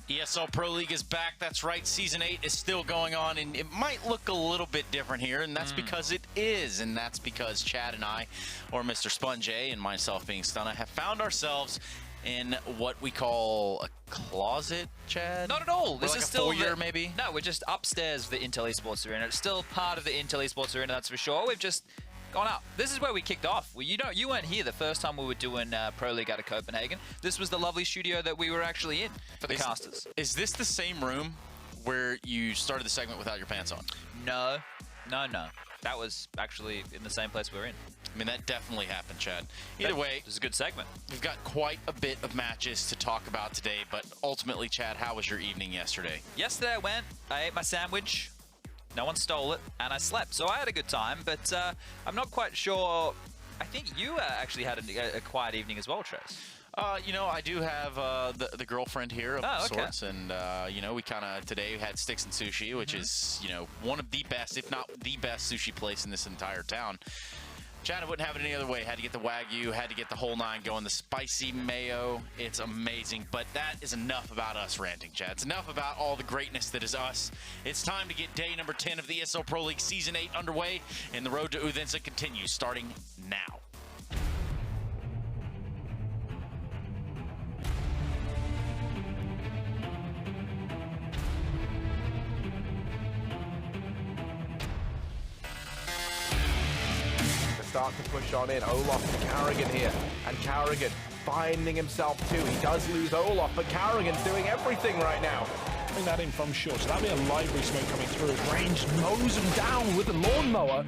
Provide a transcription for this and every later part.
ESL Pro League is back. That's right. Season 8 is still going on, and it might look a little bit different here, and that's because it is, and that's because Chad and I, or Mr. Sponge and myself being Stunna, have found ourselves in what we call a closet, Chad? Not at all. This like is a still foyer, maybe? No, we're just upstairs of the Intel Esports Arena. It's still part of the Intel Esports Arena, that's for sure. We've just gone up. This is where we kicked off. Well, you weren't here the first time we were doing Pro League out of Copenhagen. This was the lovely studio that we were actually in for the casters. Is this the same room where you started the segment without your pants on? No. That was actually in the same place we were in. I mean, that definitely happened, Chad. Either way, this is a good segment. We've got quite a bit of matches to talk about today, but ultimately, Chad, how was your evening yesterday? Yesterday I ate my sandwich, no one stole it, and I slept. So I had a good time, but I'm not quite sure. I think you actually had a quiet evening as well, Tres. You know, I do have the girlfriend here of sorts, and you know, we kind of today had Sticks and Sushi, which is, you know, one of the best, if not the best sushi place in this entire town. Chad, I wouldn't have it any other way. Had to get the Wagyu, had to get the whole nine going, the spicy mayo. It's amazing, but that is enough about us ranting, Chad. It's enough about all the greatness that is us. It's time to get day number 10 of the ESL Pro League Season 8 underway, and the road to Odense continues starting now. Start to push on in. Olaf and Carrigan here. And Carrigan finding himself too. He does lose Olaf, but Carrigan's doing everything right now. Bring that in from short. So that'll be a library smoke coming through. Range mows him down with the lawnmower.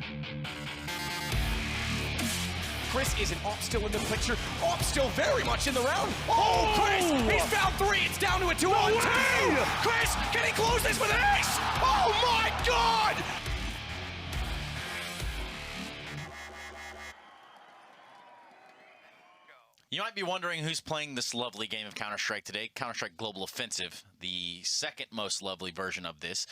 Chris isn't Op still in the picture. Op still very much in the round. Oh, Chris! He's found 3. It's down to a 2-on-2. Chris, can he close this with an ace? Oh my God! You might be wondering who's playing this lovely game of Counter-Strike today. Counter-Strike Global Offensive, the second most lovely version of this.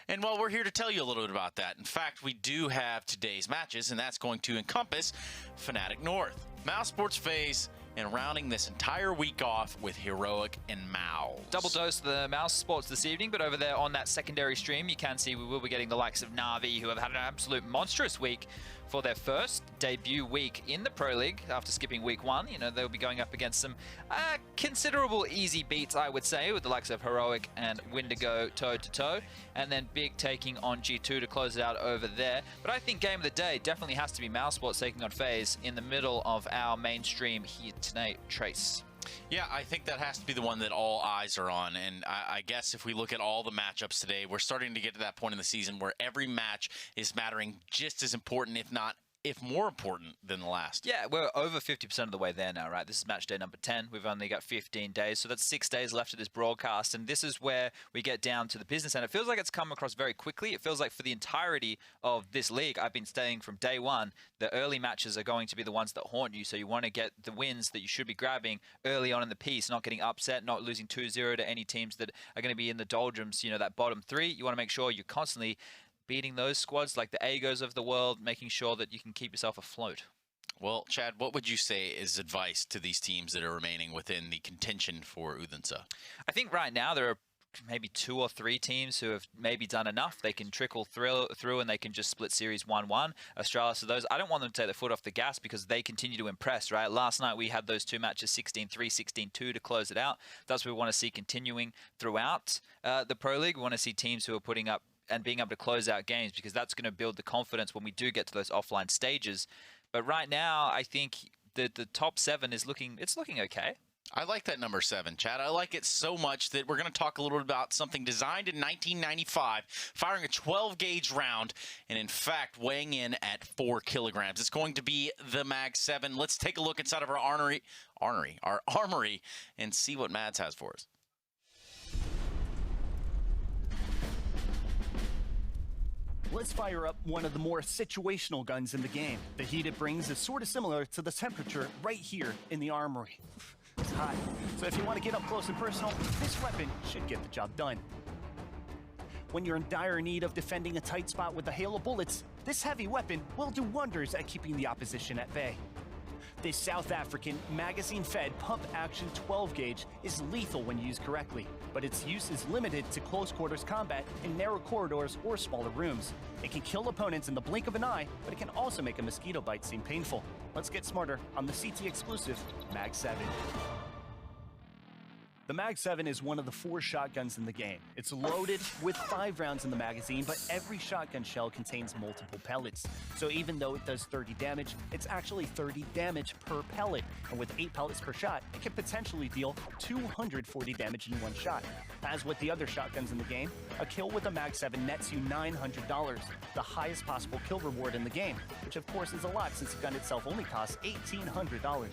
And well, we're here to tell you a little bit about that. In fact, we do have today's matches, and that's going to encompass Fnatic North, Mouse Sports FaZe, and rounding this entire week off with Heroic and Mouse. Double dose of the Mouse Sports this evening, but over there on that secondary stream, you can see we will be getting the likes of Na'Vi, who have had an absolute monstrous week for their first debut week in the Pro League after skipping week 1. You know, they'll be going up against some considerable easy beats, I would say, with the likes of Heroic and Windigo toe-to-toe, and then Big taking on G2 to close it out over there. But I think game of the day definitely has to be Mouse Sports taking on FaZe in the middle of our mainstream here tonight, Trace. Yeah, I think that has to be the one that all eyes are on. And I guess if we look at all the matchups today, we're starting to get to that point in the season where every match is mattering just as important, if more important than the last. Yeah, we're over 50% of the way there now, right? This is match day number 10. We've only got 15 days, so that's 6 days left of this broadcast, and this is where we get down to the business, and it feels like it's come across very quickly. It feels like for the entirety of this league, I've been saying from day one, the early matches are going to be the ones that haunt you, so you want to get the wins that you should be grabbing early on in the piece, not getting upset, not losing 2-0 to any teams that are going to be in the doldrums, you know, that bottom 3. You want to make sure you're constantly beating those squads like the Agos of the world, making sure that you can keep yourself afloat. Well, Chad, what would you say is advice to these teams that are remaining within the contention for Odense? I think right now there are maybe 2 or 3 teams who have maybe done enough. They can trickle through and they can just split series 1-1. Australis are those. I don't want them to take their foot off the gas because they continue to impress, right? Last night we had those 2 matches, 16-3, 16-2 to close it out. That's what we want to see continuing throughout the Pro League. We want to see teams who are putting up and being able to close out games because that's going to build the confidence when we do get to those offline stages. But right now, I think the top 7 is looking okay. I like that number 7, Chad. I like it so much that we're going to talk a little bit about something designed in 1995, firing a 12-gauge round, and in fact, weighing in at 4 kilograms. It's going to be the Mag 7. Let's take a look inside of our armory, and see what Mads has for us. Let's fire up one of the more situational guns in the game. The heat it brings is sort of similar to the temperature right here in the armory. It's hot, so if you want to get up close and personal, this weapon should get the job done. When you're in dire need of defending a tight spot with a hail of bullets, this heavy weapon will do wonders at keeping the opposition at bay. This South African magazine-fed pump-action 12-gauge is lethal when used correctly, but its use is limited to close-quarters combat in narrow corridors or smaller rooms. It can kill opponents in the blink of an eye, but it can also make a mosquito bite seem painful. Let's get smarter on the CT-exclusive Mag 7. The Mag 7 is one of the 4 shotguns in the game. It's loaded with 5 rounds in the magazine, but every shotgun shell contains multiple pellets. So even though it does 30 damage, it's actually 30 damage per pellet. And with 8 pellets per shot, it can potentially deal 240 damage in one shot. As with the other shotguns in the game, a kill with a Mag 7 nets you $900, the highest possible kill reward in the game, which of course is a lot since the gun itself only costs $1,800.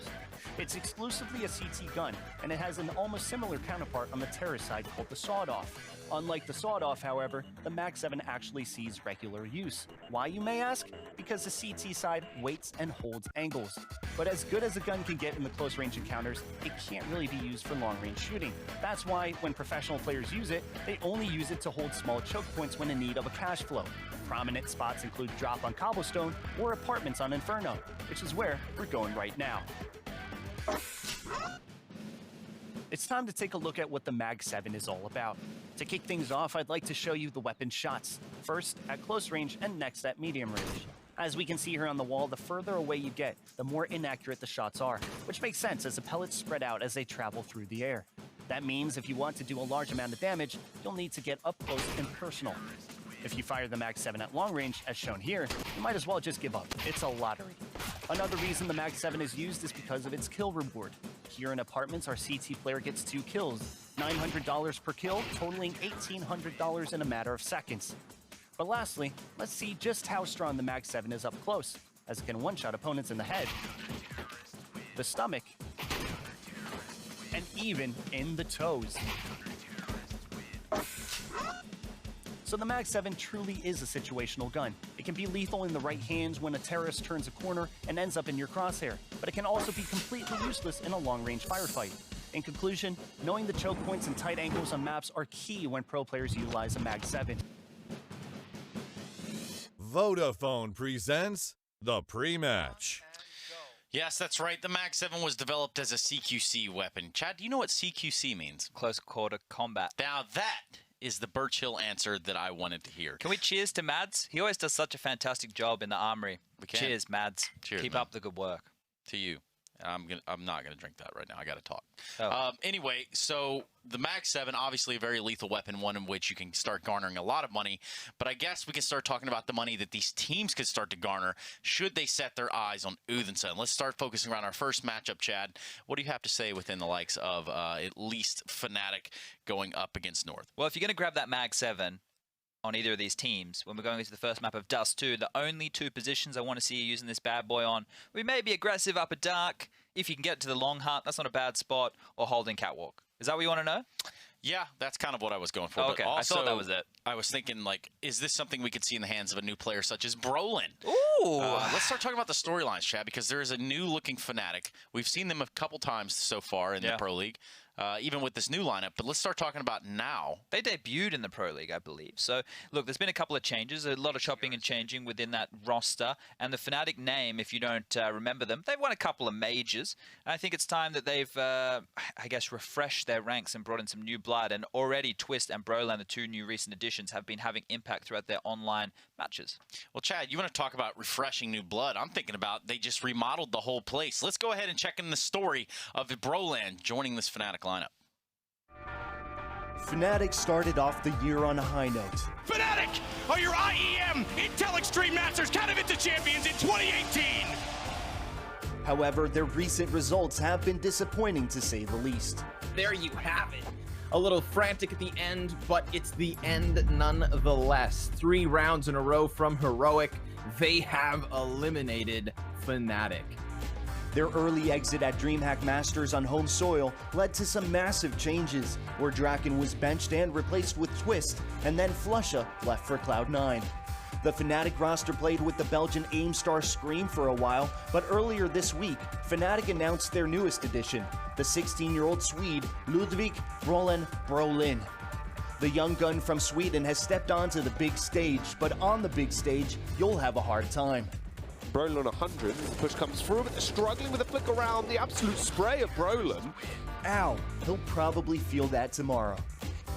It's exclusively a CT gun, and it has an almost similar counterpart on the terrorist side called the sawed-off. Unlike the sawed-off, however, the Mag 7 actually sees regular use. Why, you may ask? Because the CT side waits and holds angles. But as good as a gun can get in the close-range encounters, it can't really be used for long-range shooting. That's why, when professional players use it, they only use it to hold small choke points when in need of a cash flow. Prominent spots include drop on Cobblestone or apartments on Inferno, which is where we're going right now. It's time to take a look at what the Mag 7 is all about. To kick things off, I'd like to show you the weapon shots. First at close range and next at medium range. As we can see here on the wall, the further away you get, the more inaccurate the shots are, which makes sense as the pellets spread out as they travel through the air. That means if you want to do a large amount of damage, you'll need to get up close and personal. If you fire the Mag 7 at long range, as shown here, you might as well just give up. It's a lottery. Another reason the Mag 7 is used is because of its kill reward. Here in Apartments, our CT player gets 2 kills, $900 per kill, totaling $1,800 in a matter of seconds. But lastly, let's see just how strong the Mag 7 is up close, as it can one-shot opponents in the head, the stomach, and even in the toes. So the Mag 7 truly is a situational gun. It can be lethal in the right hands when a terrorist turns a corner and ends up in your crosshair, but it can also be completely useless in a long-range firefight. In conclusion, knowing the choke points and tight angles on maps are key when pro players utilize a Mag 7. Vodafone presents the pre-match. Yes, that's right. The Mag 7 was developed as a CQC weapon. Chad, do you know what CQC means? Close quarter combat. Now that is the Birch Hill answer that I wanted to hear. Can we cheers to Mads? He always does such a fantastic job in the armory. We can. Cheers, Mads. Cheers, Keep man. up the good work. To you. I'm not gonna drink that right now. I gotta talk. Oh. Anyway, so the Mag 7, obviously a very lethal weapon, one in which you can start garnering a lot of money. But I guess we can start talking about the money that these teams could start to garner should they set their eyes on Odense. And let's start focusing around our first matchup, Chad. What do you have to say within the likes of at least Fnatic going up against North? Well, if you're going to grab that Mag 7 on either of these teams, when we're going into the first map of Dust2, the only 2 positions I want to see you using this bad boy on, we may be aggressive upper dark. If you can get to the long hut, that's not a bad spot, or holding catwalk. Is that what you want to know? Yeah, that's kind of what I was going for. Oh, okay, but also, I thought that was it. I was thinking, like, is this something we could see in the hands of a new player such as Brolin? Ooh! Let's start talking about the storylines, Chad, because there is a new-looking Fnatic. We've seen them a couple times so far in the Pro League, even with this new lineup. But let's start talking about now. They debuted in the Pro League, I believe. So, look, there's been a couple of changes, a lot of chopping and changing within that roster. And the Fnatic name, if you don't remember them, they've won a couple of majors. And I think it's time that they've, I guess, refreshed their ranks and brought in some new blood. And already Twist and Brolan, the 2 new recent additions, have been having impact throughout their online matches. Well, Chad, you want to talk about refreshing new blood? I'm thinking about they just remodeled the whole place. Let's go ahead and check in the story of Brolan joining this Fnatic lineup. Fnatic started off the year on a high note. Fnatic are your IEM Intel Extreme Masters Katowice champions in 2018. However, their recent results have been disappointing to say the least. There you have it. A little frantic at the end, but it's the end nonetheless. 3 rounds in a row from Heroic. They have eliminated Fnatic. Their early exit at DreamHack Masters on home soil led to some massive changes, where Draken was benched and replaced with Twist, and then Flusha left for Cloud9. The Fnatic roster played with the Belgian aim-star Scream for a while, but earlier this week, Fnatic announced their newest addition, the 16-year-old Swede, Ludwig Brolin. The young gun from Sweden has stepped onto the big stage, but on the big stage, you'll have a hard time. Brolin on 100 as the push comes through, but they're struggling with the flick around. The absolute spray of Brolin. Ow, he'll probably feel that tomorrow.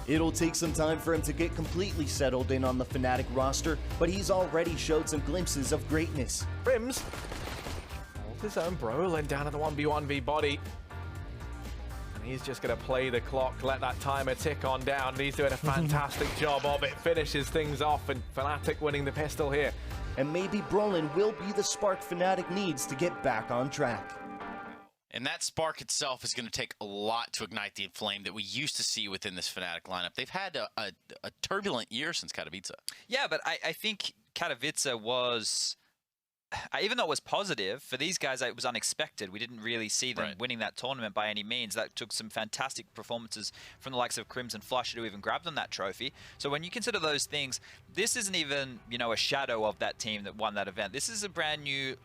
It'll take some time for him to get completely settled in on the Fnatic roster, but he's already showed some glimpses of greatness. Rims. His own Brolin down at the 1v1v body. And he's just going to play the clock, let that timer tick on down. And he's doing a fantastic job of it. Finishes things off, and Fnatic winning the pistol here. And maybe Brolin will be the spark Fnatic needs to get back on track. And that spark itself is going to take a lot to ignite the flame that we used to see within this Fnatic lineup. They've had a turbulent year since Katowice. Yeah, but I think Katowice was, even though it was positive, for these guys it was unexpected. We didn't really see them winning that tournament by any means. That took some fantastic performances from the likes of Crimson Flusher to even grab them that trophy. So when you consider those things, this isn't even, you know, a shadow of that team that won that event. This is a brand new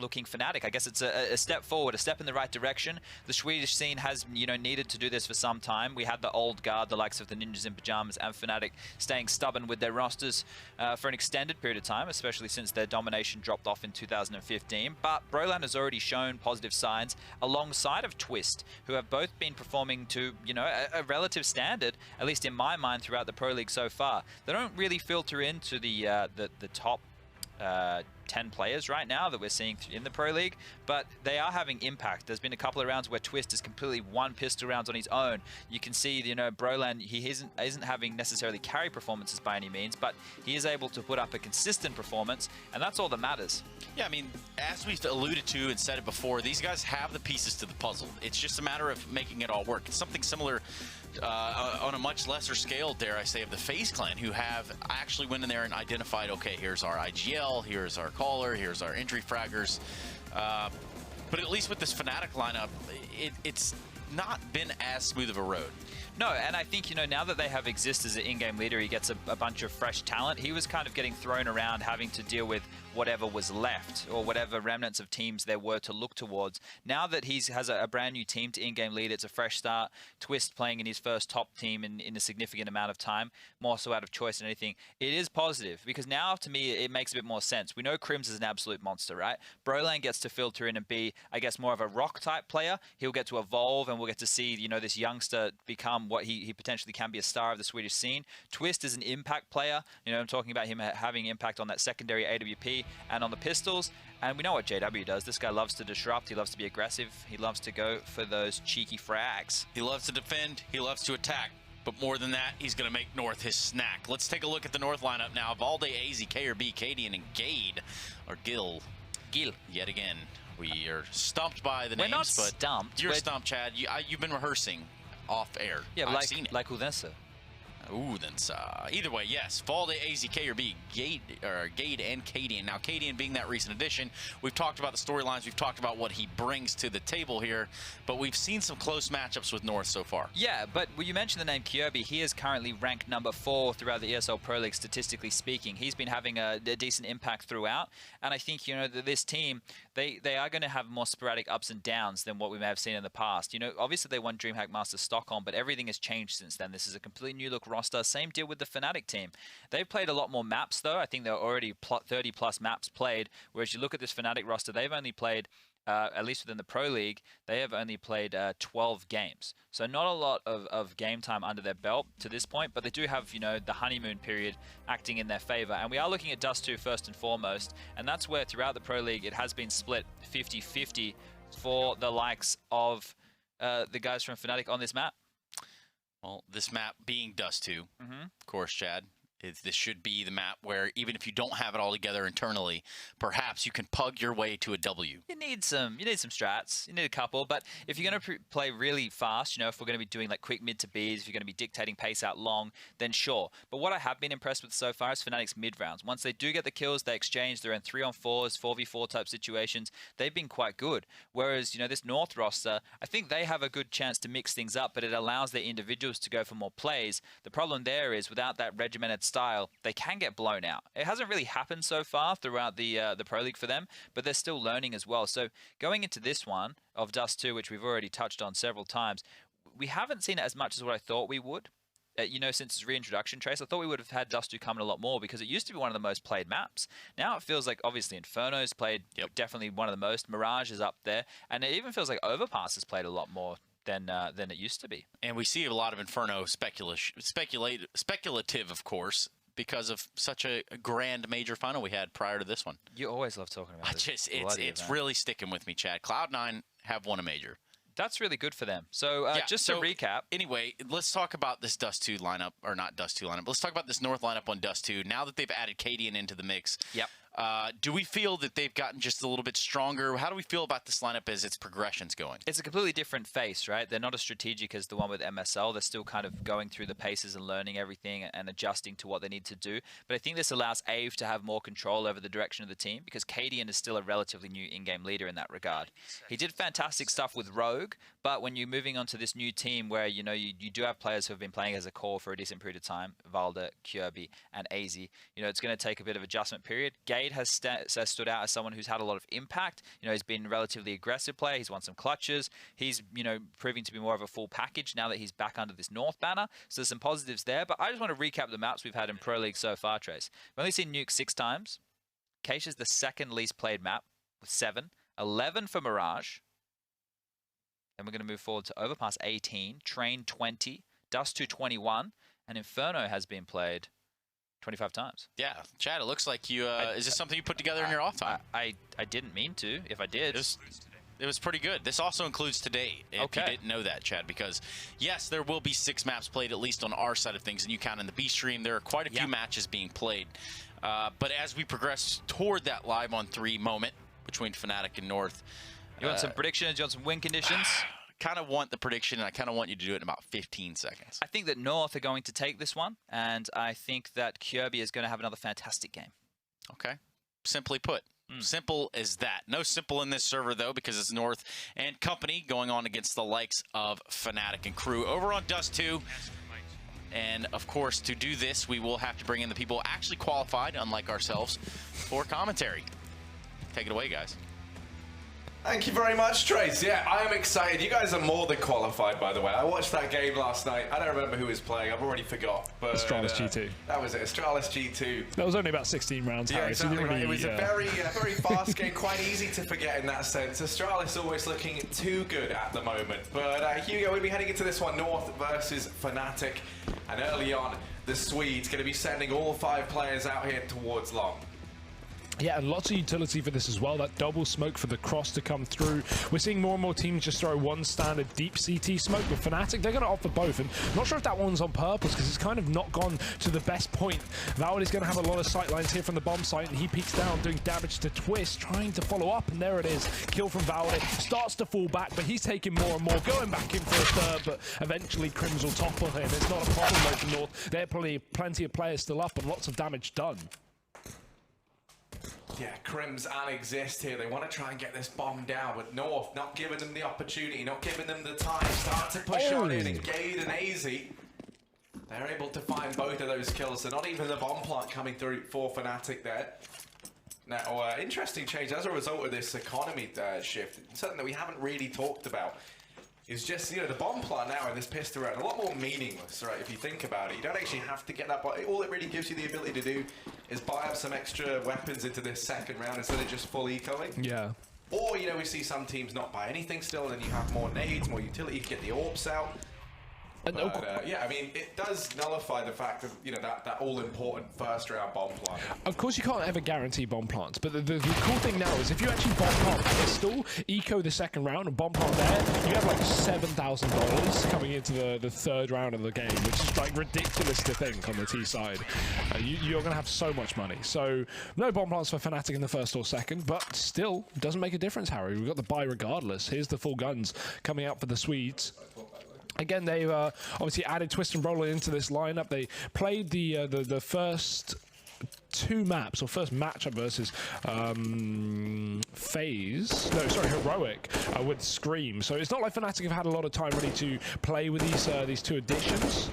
looking Fnatic. I guess it's a step forward, a step in the right direction. The Swedish scene has, you know, needed to do this for some time. We had the old guard, the likes of the Ninjas in Pajamas and Fnatic, staying stubborn with their rosters for an extended period of time, especially since their domination dropped off in 2015. But Brolan has already shown positive signs alongside of Twist, who have both been performing to, you know, a relative standard, at least in my mind, throughout the Pro League so far. They don't really filter into the top 10 players right now that we're seeing in the Pro League, but they are having impact. There's been a couple of rounds where Twist has completely won pistol rounds on his own. You can see, you know, Brolan, he isn't having necessarily carry performances by any means, but he is able to put up a consistent performance, and that's all that matters. Yeah, I mean, as we've alluded to and said it before, these guys have the pieces to the puzzle. It's just a matter of making it all work. It's something similar on a much lesser scale, dare I say, of the FaZe Clan, who have actually went in there and identified, okay, here's our IGL, here's our caller, here's our injury fraggers. But at least with this Fnatic lineup, it's not been as smooth of a road. No, and I think, you know, now that they have Exist as an in-game leader, he gets a bunch of fresh talent. He was kind of getting thrown around, having to deal with whatever was left or whatever remnants of teams there were to look towards. Now that he has a brand new team to in-game lead, it's a fresh start. Twist playing in his first top team in a significant amount of time, more so out of choice than anything. It is positive because now, to me, it makes a bit more sense. We know Crims is an absolute monster, right? Brolan gets to filter in and be, I guess, more of a rock-type player. He'll get to evolve, and we'll get to see, you know, this youngster become what he potentially can be, a star of the Swedish scene. Twist is an impact player. You know, I'm talking about him having impact on that secondary AWP and on the pistols. And we know what JW does. This guy loves to disrupt. He loves to be aggressive. He loves to go for those cheeky frags. He loves to defend. He loves to attack. But more than that, he's going to make North his snack. Let's take a look at the North lineup now. Valde, AZ, KRB, Cadian, and Gade, or Gil, yet again. We are stumped by the names. We're not but stumped. You're stumped, Chad. You've been rehearsing off air. Yeah, I've seen it. like Odense. Odense. Either way, yes. Valde, AZ, KRB, Gade, and Cadian. Now, Cadian being that recent addition, we've talked about the storylines, we've talked about what he brings to the table here, but we've seen some close matchups with North so far. Yeah, but when you mentioned the name Kirby, he is currently ranked number 4 throughout the ESL Pro League, statistically speaking. He's been having a decent impact throughout, and I think, you know, this team, they are going to have more sporadic ups and downs than what we may have seen in the past. You know, obviously they won DreamHack Masters Stockholm, but everything has changed since then. This is a completely new look roster. Same deal with the Fnatic team. They've played a lot more maps, though. I think they're already 30+ maps played, whereas you look at this Fnatic roster, they've only played, at least within the Pro League, they have only played 12 games. So not a lot of game time under their belt to this point, but they do have, you know, the honeymoon period acting in their favor. And we are looking at Dust2 first and foremost, and that's where throughout the Pro League it has been split 50-50 for the likes of the guys from Fnatic on this map. Well, this map being Dust2, of course, Chad, this should be the map where even if you don't have it all together internally, perhaps you can pug your way to a W. You need some strats. You need a couple, but if you're going to play really fast, you know, if we're going to be doing like quick mid to Bs, if you're going to be dictating pace out long, then sure. But what I have been impressed with so far is Fnatic's mid rounds. Once they do get the kills, they exchange. They're in 3-on-4s, 4v4 type situations. They've been quite good. Whereas, you know, this North roster, I think they have a good chance to mix things up, but it allows their individuals to go for more plays. The problem there is without that regimented style, they can get blown out. It hasn't really happened so far throughout the Pro League for them, but they're still learning as well. So going into this one of Dust2, which we've already touched on several times, we haven't seen it as much as what I thought we would. you know, since its reintroduction, Trace. I thought we would have had Dust2 coming a lot more because it used to be one of the most played maps. Now it feels like, obviously, Inferno's played definitely one of the most. Mirage is up there. And it even feels like Overpass has played a lot more than it used to be. And we see a lot of Inferno speculative, of course, because of such a grand major final we had prior to this one. You always love talking about this. It's really sticking with me, Chad. Cloud9 have won a major. That's really good for them. So just to recap. Anyway, let's talk about this Dust2 lineup, or not Dust2 lineup. Let's talk about this North lineup on Dust2. Now that they've added Cadian into the mix, do we feel that they've gotten just a little bit stronger? How do we feel about this lineup as its progression's going? It's a completely different face, right? They're not as strategic as the one with MSL. They're still kind of going through the paces and learning everything and adjusting to what they need to do. But I think this allows Ave to have more control over the direction of the team because Cadian is still a relatively new in-game leader in that regard. He did fantastic stuff with Rogue, but when you're moving on to this new team where, you know, you do have players who have been playing as a core for a decent period of time, Valda, Kirby, and AZ, you know, it's going to take a bit of adjustment period. Gade has stood out as someone who's had a lot of impact. You know, he's been a relatively aggressive player. He's won some clutches. He's, you know, proving to be more of a full package now that he's back under this North banner. So there's some positives there. But I just want to recap the maps we've had in Pro League so far, Trace. We've only seen Nuke 6 times. Keisha's the second least played map with 7. 11 for Mirage. Then we're going to move forward to Overpass 18, Train 20, Dust2 21, and Inferno has been played 25 times. Yeah, Chad, it looks like you, is this something you put together in your off time? I didn't mean to, if I did. It was pretty good. This also includes today, if you didn't know that, Chad, because, yes, there will be 6 maps played, at least on our side of things, and you count in the B stream. There are quite a few matches being played. But as we progress toward that live on 3 moment between Fnatic and North... You want some predictions? You want some win conditions? Kind of want the prediction, and I kind of want you to do it in about 15 seconds. I think that North are going to take this one, and I think that Kirby is going to have another fantastic game. Okay. Simply put. Simple as that. No simple in this server, though, because it's North and company going on against the likes of Fnatic and crew over on Dust2. And, of course, to do this, we will have to bring in the people actually qualified, unlike ourselves, for commentary. Take it away, guys. Thank you very much, Trace. Yeah, I am excited. You guys are more than qualified, by the way. I watched that game last night. I don't remember who was playing. I've already forgot. But Astralis G2. That was it. Astralis G2. That was only about 16 rounds, Harry. Exactly so right. It was a very fast game. Quite easy to forget in that sense. Astralis always looking too good at the moment. But Hugo, we'll be heading into this one, North versus Fnatic. And early on, the Swedes going to be sending all 5 players out here towards long. Yeah, and lots of utility for this as well. That double smoke for the cross to come through. We're seeing more and more teams just throw one standard deep CT smoke. With Fnatic, they're going to offer both. And I'm not sure if that one's on purpose because it's kind of not gone to the best point. Valid is going to have a lot of sight lines here from the bomb site, and he peeks down, doing damage to Twist, trying to follow up. And there it is. Kill from Valid. Starts to fall back, but he's taking more and more, going back in for a third, but eventually Crims will topple him. It's not a problem though for North. There are plenty of players still up and lots of damage done. Yeah, Crims and Exist here. They want to try and get this bomb down, but North not giving them the opportunity, not giving them the time. Start to push on in, and Gade and AZ, they're able to find both of those kills. So not even the bomb plant coming through for Fnatic there. Now, interesting change as a result of this economy shift. Something that we haven't really talked about is just, you know, the bomb plant now in this pistol round, a lot more meaningless, right? If you think about it, you don't actually have to get that, but all it really gives you the ability to do is buy up some extra weapons into this second round instead of just full ecoing. Yeah. Or, you know, we see some teams not buy anything still, and then you have more nades, more utility, you can get the orbs out. But, yeah, I mean, it does nullify the fact of, you know, that all-important first-round bomb plant. Of course, you can't ever guarantee bomb plants, but the cool thing now is if you actually bomb plant pistol, eco the second round, and bomb plant there, you have like $7,000 coming into the third round of the game, which is like ridiculous to think on the T side. You're going to have so much money. So, no bomb plants for Fnatic in the first or second, but still, doesn't make a difference, Harry. We've got the buy regardless. Here's the full guns coming out for the Swedes. Again, they've obviously added Twist and Roller into this lineup. They played the first 2 maps, or first matchup versus Heroic with Scream. So it's not like Fnatic have had a lot of time really to play with these 2 additions.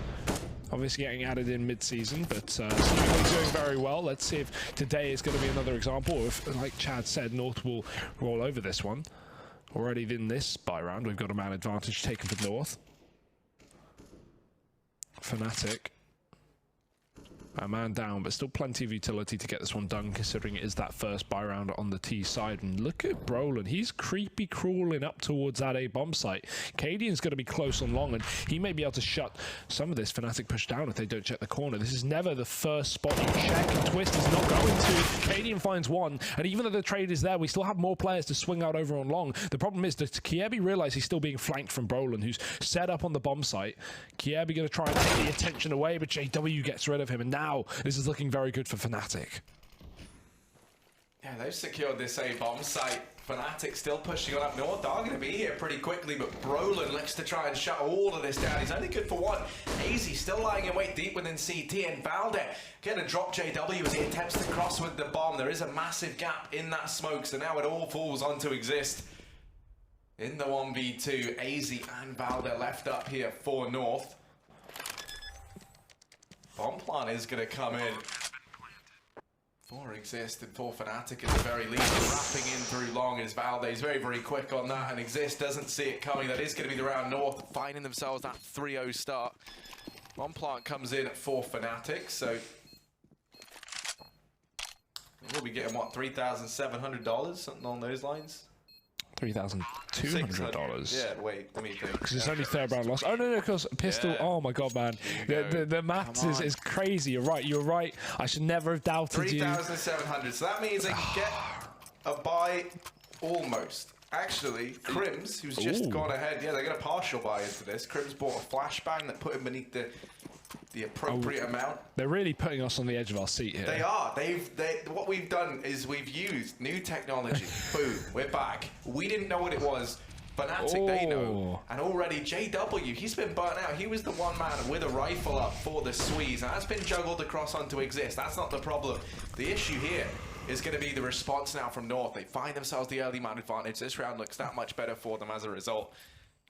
Obviously getting added in mid-season, but seemingly doing very well. Let's see if today is going to be another example, or if, like Chad said, North will roll over this one. Already in this buy round, we've got a man advantage taken for North. Fnatic. A man down, but still plenty of utility to get this one done, considering it is that first buy round on the T side. And look at Brolin. He's creepy crawling up towards that A bomb site. Cadian's going to be close on long, and he may be able to shut some of this Fnatic push down if they don't check the corner. This is never the first spot you check, and Twist is not going to. Cadian finds one, and even though the trade is there, we still have more players to swing out over on long. The problem is that Kiebi realizes he's still being flanked from Brolin, who's set up on the bomb site. Kiebi going to try and take the attention away, but JW gets rid of him, and now this is looking very good for Fnatic. Yeah, they've secured this A bomb site. Fnatic still pushing on up north. They're going to be here pretty quickly, but Brolin looks to try and shut all of this down. He's only good for one. AZ still lying in wait deep within CT, and Valde going to drop JW as he attempts to cross with the bomb. There is a massive gap in that smoke, so now it all falls onto Exist. In the 1v2, AZ and Valde left up here for North. Bomb plant is going to come in for Exist and for Fnatic at the very least. Wrapping in through long is Valde. He's very, very quick on that, and Exist doesn't see it coming. That is going to be the round North, finding themselves that 3-0 start. Bomb plant comes in for Fnatic, so we'll be getting, what, $3,700? Something on those lines? $3,200. Yeah, wait, let me think. Because it's only third round loss. Oh, no, of course, pistol. Yeah. Oh, my God, man. The maths is crazy. You're right. I should never have doubted you. 3,700. So that means they can get a buy almost. Actually, Crims, who's just gone ahead. Yeah, they get a partial buy into this. Crims bought a flashbang that put him beneath the appropriate amount. They're really putting us on the edge of our seat here. They are. What we've done is we've used new technology. Boom, we're back. We didn't know what it was. Fnatic, they know. And already JW, he's been burnt out. He was the one man with a rifle up for the Squeeze, and that's been juggled across onto Exist. That's not the problem. The issue here is going to be the response now from North. They find themselves the early man advantage. This round looks that much better for them as a result.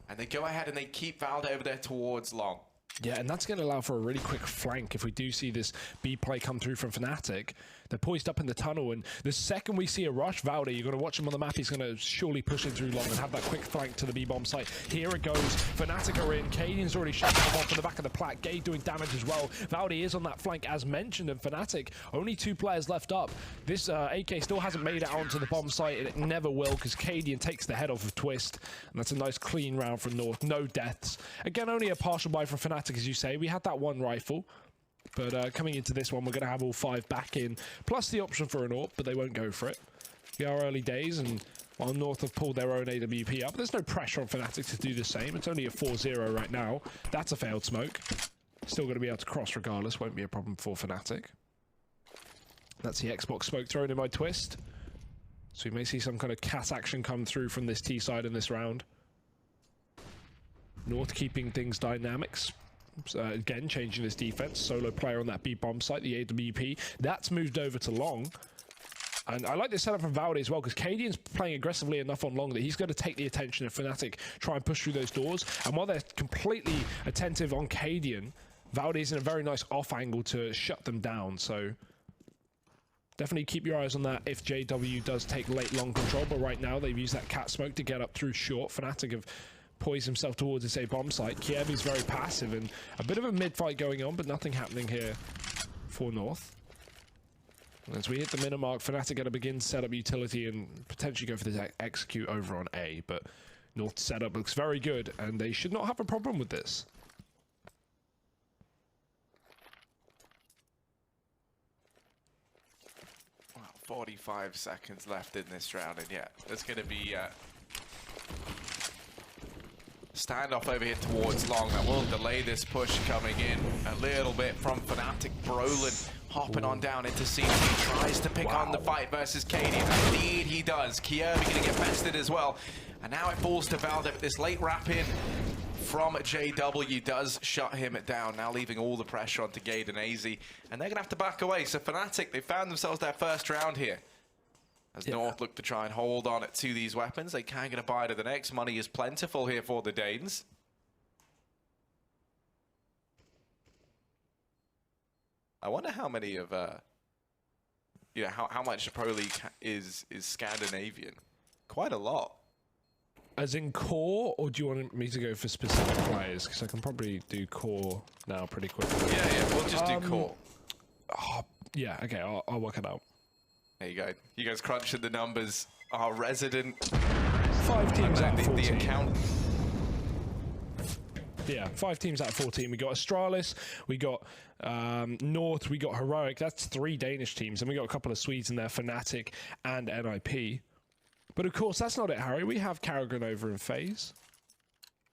And they go ahead and they keep Valde over there towards long. Yeah, and that's going to allow for a really quick flank if we do see this B play come through from Fnatic. They're poised up in the tunnel, and the second we see a rush, Valde, you're going to watch him on the map. He's going to surely push it through long and have that quick flank to the B-bomb site. Here it goes. Fnatic are in. Cadian's already shut them off in the back of the plat. Gade doing damage as well. Valde is on that flank, as mentioned, and Fnatic, only 2 players left up. This AK still hasn't made it onto the bomb site, and it never will, because Cadian takes the head off of Twist, and that's a nice clean round from North. No deaths. Again, only a partial buy from Fnatic, as you say. We had that one rifle. But coming into this one, we're going to have all 5 back in, plus the option for an AWP, but they won't go for it. We are early days, and while North have pulled their own AWP up, there's no pressure on Fnatic to do the same. It's only a 4-0 right now. That's a failed smoke. Still going to be able to cross regardless. Won't be a problem for Fnatic. That's the Xbox smoke thrown in by Twist. So we may see some kind of cat action come through from this T side in this round. North keeping things dynamics. Again, changing his defense. Solo player on that B bomb site, the AWP. That's moved over to long. And I like this setup from Valde as well, because Cadian's playing aggressively enough on long that he's going to take the attention of Fnatic, try and push through those doors. And while they're completely attentive on Cadian, Valde's in a very nice off angle to shut them down. So definitely keep your eyes on that if JW does take late long control. But right now, they've used that cat smoke to get up through short. Fnatic have poised himself towards this A bomb site. Kievi's very passive, and a bit of a mid fight going on, but nothing happening here for North. As we hit the minute mark, Fnatic going to begin to set up utility and potentially go for this execute over on A, but North's setup looks very good, and they should not have a problem with this. Wow, 45 seconds left in this round, and yeah, there's going to be standoff over here towards long. That will delay this push coming in a little bit from Fnatic. Brolin hopping on down into CT, tries to pick on the fight versus Cadian. Indeed he does. Kievi going to get bested as well. And now it falls to Valde, but this late wrap in from JW does shut him down, now leaving all the pressure onto Gade and AZ. And they're going to have to back away. So Fnatic, they found themselves their first round here. As North look to try and hold on to these weapons, they can get a buy to the next. Money is plentiful here for the Danes. I wonder how many of, how much Pro League is Scandinavian. Quite a lot. As in core, or do you want me to go for specific players? Because I can probably do core now pretty quickly. Yeah, we'll just do core. Yeah, okay, I'll work it out. There you go. You guys crunching the numbers. Our resident. 5 teams out of 14. The account. Yeah, 5 teams out of 14. We got Astralis, we got North, we got Heroic. That's 3 Danish teams, and we got a couple of Swedes in there, Fnatic and NIP. But of course, that's not it, Harry. We have Karrigan over in FaZe.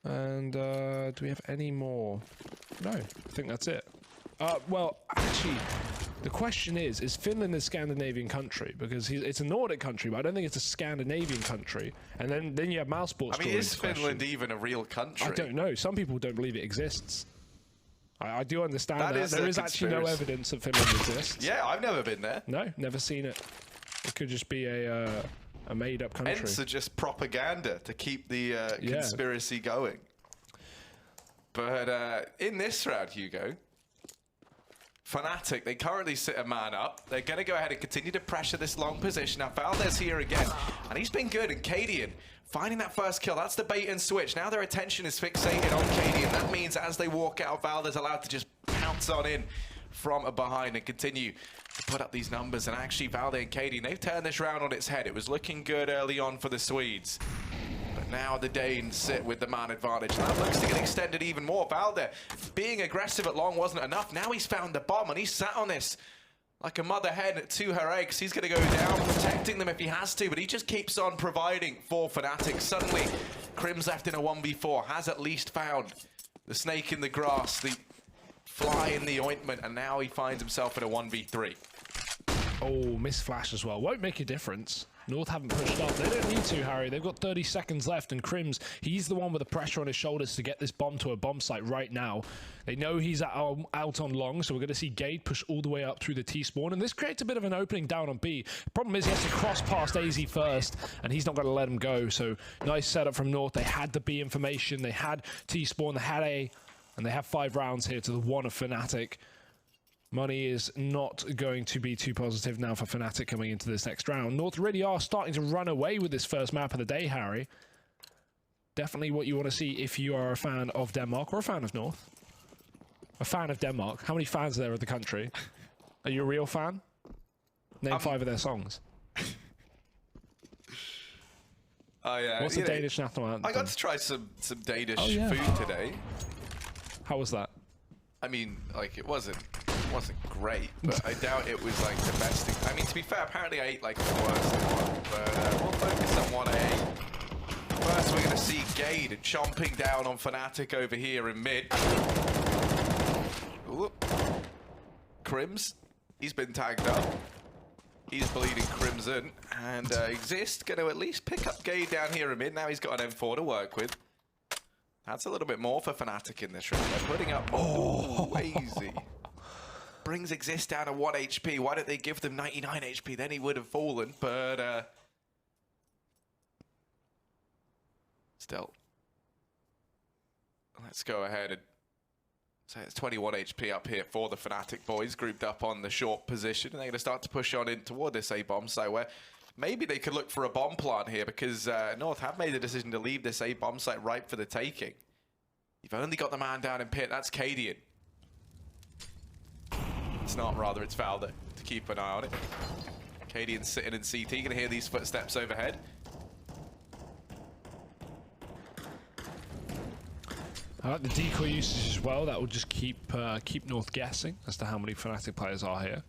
And do we have any more? No, I think that's it. Well, actually, the question is Finland a Scandinavian country? Because it's a Nordic country, but I don't think it's a Scandinavian country. And then you have Mousesports. I mean, is Finland even a real country? I don't know. Some people don't believe it exists. I do understand that. There is actually no evidence that Finland exists. Yeah, I've never been there. No, never seen it. It could just be a made-up country. Hence are just propaganda to keep the conspiracy going. But in this round, Hugo, Fnatic, they currently sit a man up. They're going to go ahead and continue to pressure this long position. Now, Valdez here again, and he's been good. And Cadian finding that first kill. That's the bait and switch. Now their attention is fixated on Cadian. That means as they walk out, Valdez allowed to just pounce on in from behind and continue to put up these numbers. And actually, Valde and Cadian, they've turned this round on its head. It was looking good early on for the Swedes. But now the Danes sit with the man advantage. And that looks to get extended even more. Valde being aggressive at long wasn't enough. Now he's found the bomb and he's sat on this like a mother hen to her eggs. He's going to go down, protecting them if he has to, but he just keeps on providing for Fnatic. Suddenly, Crim's left in a 1v4, has at least found the snake in the grass, the fly in the ointment, and now he finds himself in a 1v3. Oh, missed flash as well. Won't make a difference. North haven't pushed up. They don't need to, Harry. They've got 30 seconds left, and Crims, he's the one with the pressure on his shoulders to get this bomb to a bomb site right now. They know he's out on long, so we're going to see Gade push all the way up through the T-spawn, and this creates a bit of an opening down on B. The problem is he has to cross past AZ first, and he's not going to let him go, so nice setup from North. They had the B information, they had T-spawn, they had A, and they have 5 rounds here to the 1 of Fnatic. Money is not going to be too positive now for Fnatic coming into this next round. North really are starting to run away with this first map of the day, Harry. Definitely what you want to see if you are a fan of Denmark or a fan of North. A fan of Denmark. How many fans are there of the country? Are you a real fan? Name 5 of their songs. Oh yeah. What's the Danish national anthem? I got to try some Danish food today. How was that? I mean, like, it wasn't great, but I doubt it was like the best thing. I mean, to be fair, apparently I ate like the worst one, but we'll focus on 1A. First, we're going to see Gade chomping down on Fnatic over here in mid. Ooh. Crims, he's been tagged up. He's bleeding crimson, and Exist going to at least pick up Gade down here in mid. Now he's got an M4 to work with. That's a little bit more for Fnatic in this round. They're putting up easy. Brings Exist down to 1 HP. Why don't they give them 99 HP? Then he would have fallen, but still. Let's go ahead and say it's 21 HP up here for the Fnatic boys, grouped up on the short position, and they're going to start to push on in toward this A bomb site where maybe they could look for a bomb plant here, because North have made the decision to leave this A bomb site ripe for the taking. You've only got the man down in pit. That's Cadian. It's not, rather, it's Valde to keep an eye on it. Cadian's sitting in CT. You can hear these footsteps overhead. I like the decoy usage as well. That will just keep North guessing as to how many Fnatic players are here.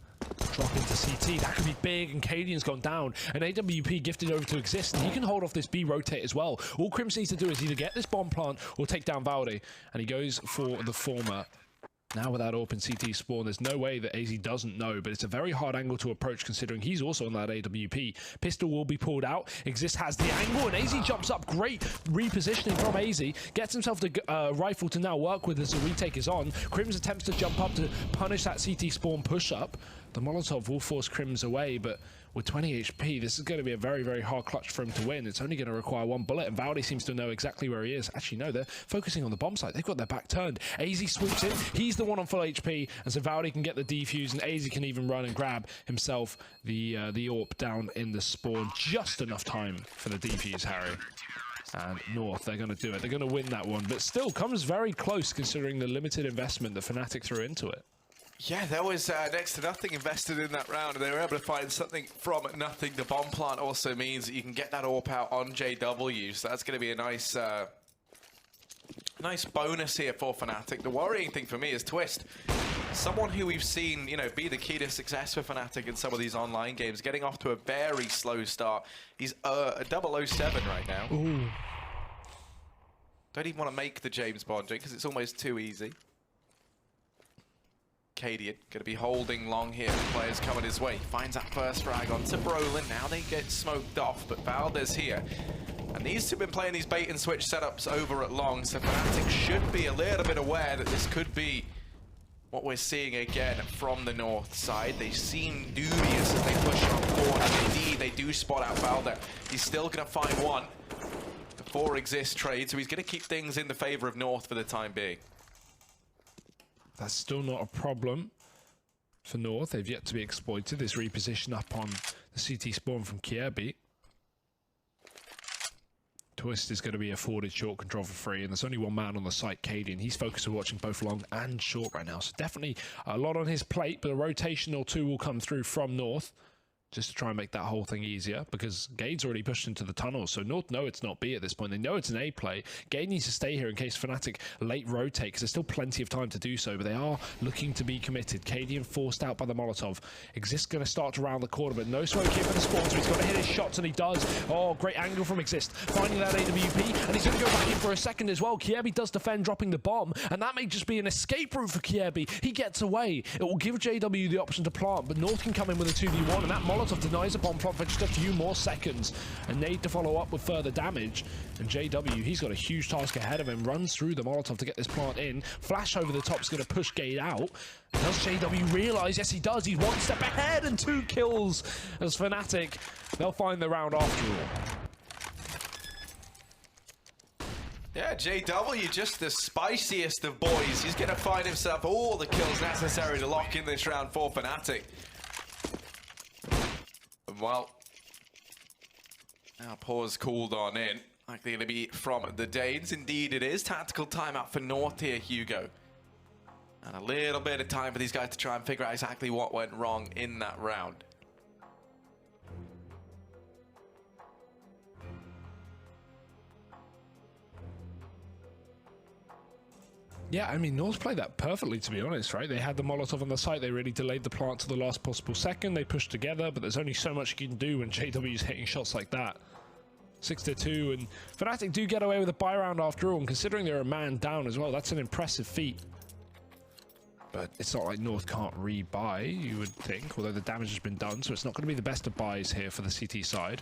Drop into CT, that could be big, and Cadian's gone down. And AWP gifted over to Exist, and he can hold off this B rotate as well. All Crims needs to do is either get this bomb plant or take down Valde, and he goes for the former. Now with that open CT spawn, there's no way that AZ doesn't know, but it's a very hard angle to approach considering he's also on that AWP. Pistol will be pulled out. Exist has the angle, and AZ jumps up. Great repositioning from AZ. Gets himself the rifle to now work with as the retake is on. Crims attempts to jump up to punish that CT spawn push-up. The Molotov will force Crims away, but with 20 HP, this is going to be a very, very hard clutch for him to win. It's only going to require 1 bullet, and Valde seems to know exactly where he is. Actually, no, they're focusing on the bomb site. They've got their back turned. AZ swoops in. He's the one on full HP, and so Valde can get the defuse, and AZ can even run and grab himself the AWP down in the spawn. Just enough time for the defuse, Harry. And North, they're going to do it. They're going to win that one, but still comes very close considering the limited investment that Fnatic threw into it. Yeah, there was next to nothing invested in that round, and they were able to find something from nothing. The bomb plant also means that you can get that AWP out on JW, so that's going to be a nice nice bonus here for Fnatic. The worrying thing for me is Twist. Someone who we've seen, you know, be the key to success for Fnatic in some of these online games, getting off to a very slow start. He's a 007 right now. Ooh. Don't even want to make the James Bond drink because it's almost too easy. Cadian going to be holding long here. Players coming his way. Finds that first frag onto Brolin. Now they get smoked off, but Valdez here. And these two have been playing these bait and switch setups over at long, so Fnatic should be a little bit aware that this could be what we're seeing again from the north side. They seem dubious as they push on forward, and indeed they do spot out Valdez. He's still going to find one. The 4 exist trade, so he's going to keep things in the favor of north for the time being. That's still not a problem for North. They've yet to be exploited. This reposition up on the CT spawn from Kierby. Twist is going to be afforded short control for free, and there's only one man on the site, Cadian. He's focused on watching both long and short right now, so definitely a lot on his plate, but a rotation or two will come through from North just to try and make that whole thing easier, because Gade's already pushed into the tunnels, so North know it's not B at this point. They know it's an A play. Gade needs to stay here in case Fnatic late rotate, because there's still plenty of time to do so, but they are looking to be committed. Cadian forced out by the Molotov. Exist going to start to round the corner, but no smoke here for the spawn, so he's got to hit his shots, and he does. Oh, great angle from Exist, finding that AWP, and he's going to go back in for a second as well. Kierby does defend, dropping the bomb, and that may just be an escape route for Kierby. He gets away. It will give JW the option to plant, but North can come in with a 2v1, and that Molotov denies a bomb plant for just a few more seconds. A nade to follow up with further damage, and JW, he's got a huge task ahead of him. Runs through the Molotov to get this plant in. Flash over the top is going to push Gade out. Does JW realize? Yes, he does. He's one step ahead, and 2 kills as Fnatic. They'll find the round after all. Yeah, JW, just the spiciest of boys. He's going to find himself all the kills necessary to lock in this round for Fnatic. Well, now pause called on in. Likely going to be from the Danes. Indeed it is. Tactical timeout for North here, Hugo. And a little bit of time for these guys to try and figure out exactly what went wrong in that round. Yeah, I mean, North played that perfectly, to be honest, right? They had the Molotov on the site. They really delayed the plant to the last possible second. They pushed together, but there's only so much you can do when JW is hitting shots like that. 6-2, and Fnatic do get away with a buy round after all, and considering they're a man down as well, that's an impressive feat. But it's not like North can't re-buy, you would think, although the damage has been done, so it's not going to be the best of buys here for the CT side.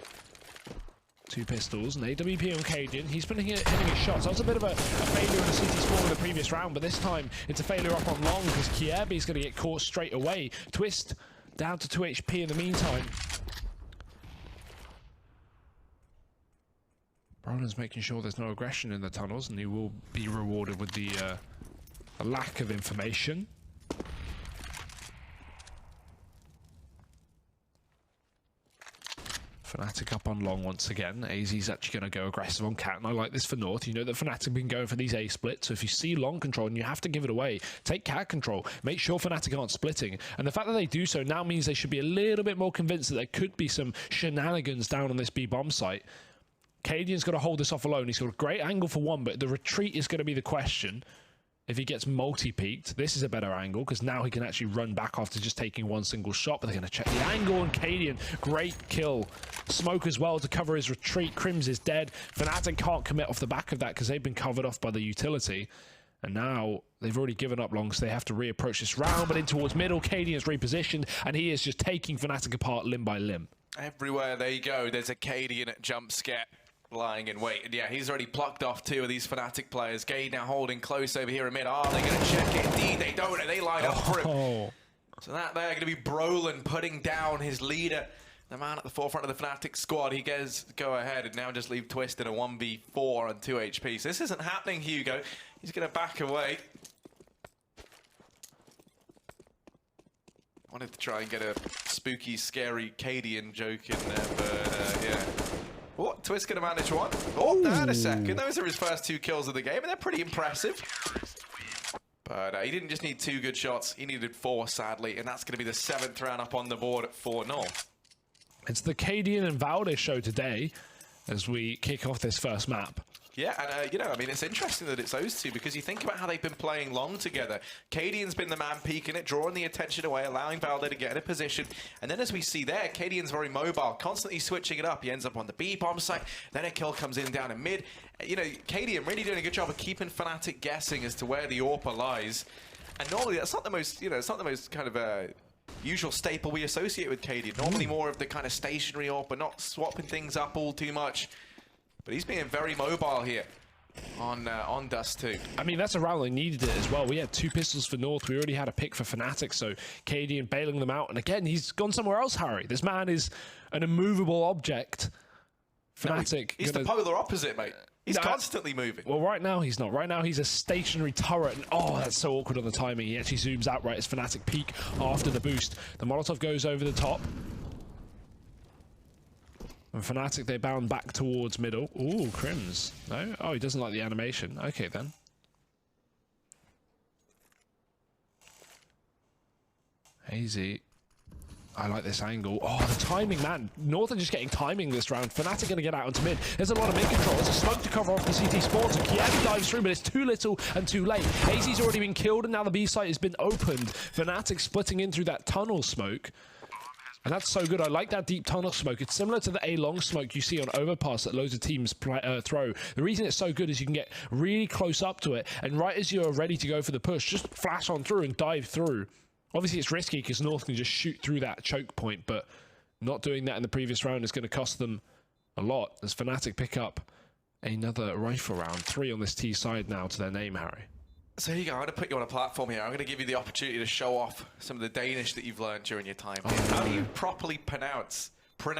2 pistols, and AWP on Cadian. He's been hitting his shots. That was a bit of a failure in the CT spawn in the previous round, but this time it's a failure up on long because Kierby's going to get caught straight away. Twist down to 2 HP in the meantime. Brolin's making sure there's no aggression in the tunnels, and he will be rewarded with the lack of information. Fnatic up on long once again. AZ's actually going to go aggressive on Cat, and I like this for North. You know that Fnatic have been going for these A splits, so if you see long control and you have to give it away, take Cat control. Make sure Fnatic aren't splitting. And the fact that they do so now means they should be a little bit more convinced that there could be some shenanigans down on this B bomb site. Cadian's got to hold this off alone. He's got a great angle for one, but the retreat is going to be the question. If he gets multi-peaked, this is a better angle because now he can actually run back after just taking one single shot, but they're going to check the angle, and Cadian, great kill. Smoke as well to cover his retreat. Crims is dead. Fnatic can't commit off the back of that because they've been covered off by the utility. And now they've already given up long, so they have to reapproach this round, but in towards middle. Cadian's repositioned, and he is just taking Fnatic apart limb by limb. Everywhere they go, there's a Cadian jump scare. Lying in wait, and yeah, he's already plucked off 2 of these Fnatic players. Gade now holding close over here in mid. Are they going to check it? Indeed, they don't, and they line up for him. So that they're going to be Brolin putting down his leader, the man at the forefront of the Fnatic squad. He gets go ahead and now just leave Twist in a 1v4 on 2 HP. So this isn't happening, Hugo. He's going to back away. Wanted to try and get a spooky, scary Cadian joke in there, but yeah. Oh, Twist gonna manage one. Oh, that a second. Those are his first 2 kills of the game, and they're pretty impressive. But he didn't just need 2 good shots, he needed 4, sadly, and that's gonna be the 7th round up on the board at 4-0. It's the Cadian and Valdez show today as we kick off this first map. Yeah, and you know, I mean, it's interesting that it's those two because you think about how they've been playing long together. Cadian's been the man peeking it, drawing the attention away, allowing Valde to get in a position. And then as we see there, Cadian's very mobile, constantly switching it up. He ends up on the B bomb site, then a kill comes in down in mid. You know, Cadian really doing a good job of keeping Fnatic guessing as to where the AWP lies. And normally that's not the most, you know, it's not the most kind of usual staple we associate with Cadian. Normally more of the kind of stationary AWP, not swapping things up all too much. But he's being very mobile here on Dust2. I mean, that's a round they needed it as well. We had 2 pistols for North. We already had a pick for Fnatic, so Cadian bailing them out. And again, he's gone somewhere else, Harry. This man is an immovable object. Fnatic. No, he's the polar opposite, mate. He's constantly moving. Well, right now he's not. Right now he's a stationary turret. And, oh, that's so awkward on the timing. He actually zooms out right as Fnatic peek after the boost. The Molotov goes over the top. And Fnatic, they bound back towards middle. Ooh, Crims. No? Oh, he doesn't like the animation. Okay, then. Hazy. I like this angle. Oh, the timing, man. North are just getting timing this round. Fnatic going to get out onto mid. There's a lot of mid control. There's a smoke to cover off the CT spawns. And Kiadi dives through, but it's too little and too late. Hazy's already been killed, and now the B site has been opened. Fnatic splitting in through that tunnel smoke. And that's so good. I like that deep tunnel smoke. It's similar to the A-long smoke you see on overpass that loads of teams throw. The reason it's so good is you can get really close up to it, and right as you're ready to go for the push, just flash on through and dive through. Obviously, it's risky because North can just shoot through that choke point, but not doing that in the previous round is going to cost them a lot as Fnatic pick up another rifle round. 3 on this T side now to their name, Harry. So here you go, I'm going to put you on a platform here. I'm going to give you the opportunity to show off some of the Danish that you've learned during your time here. How do you properly pronounce Gade?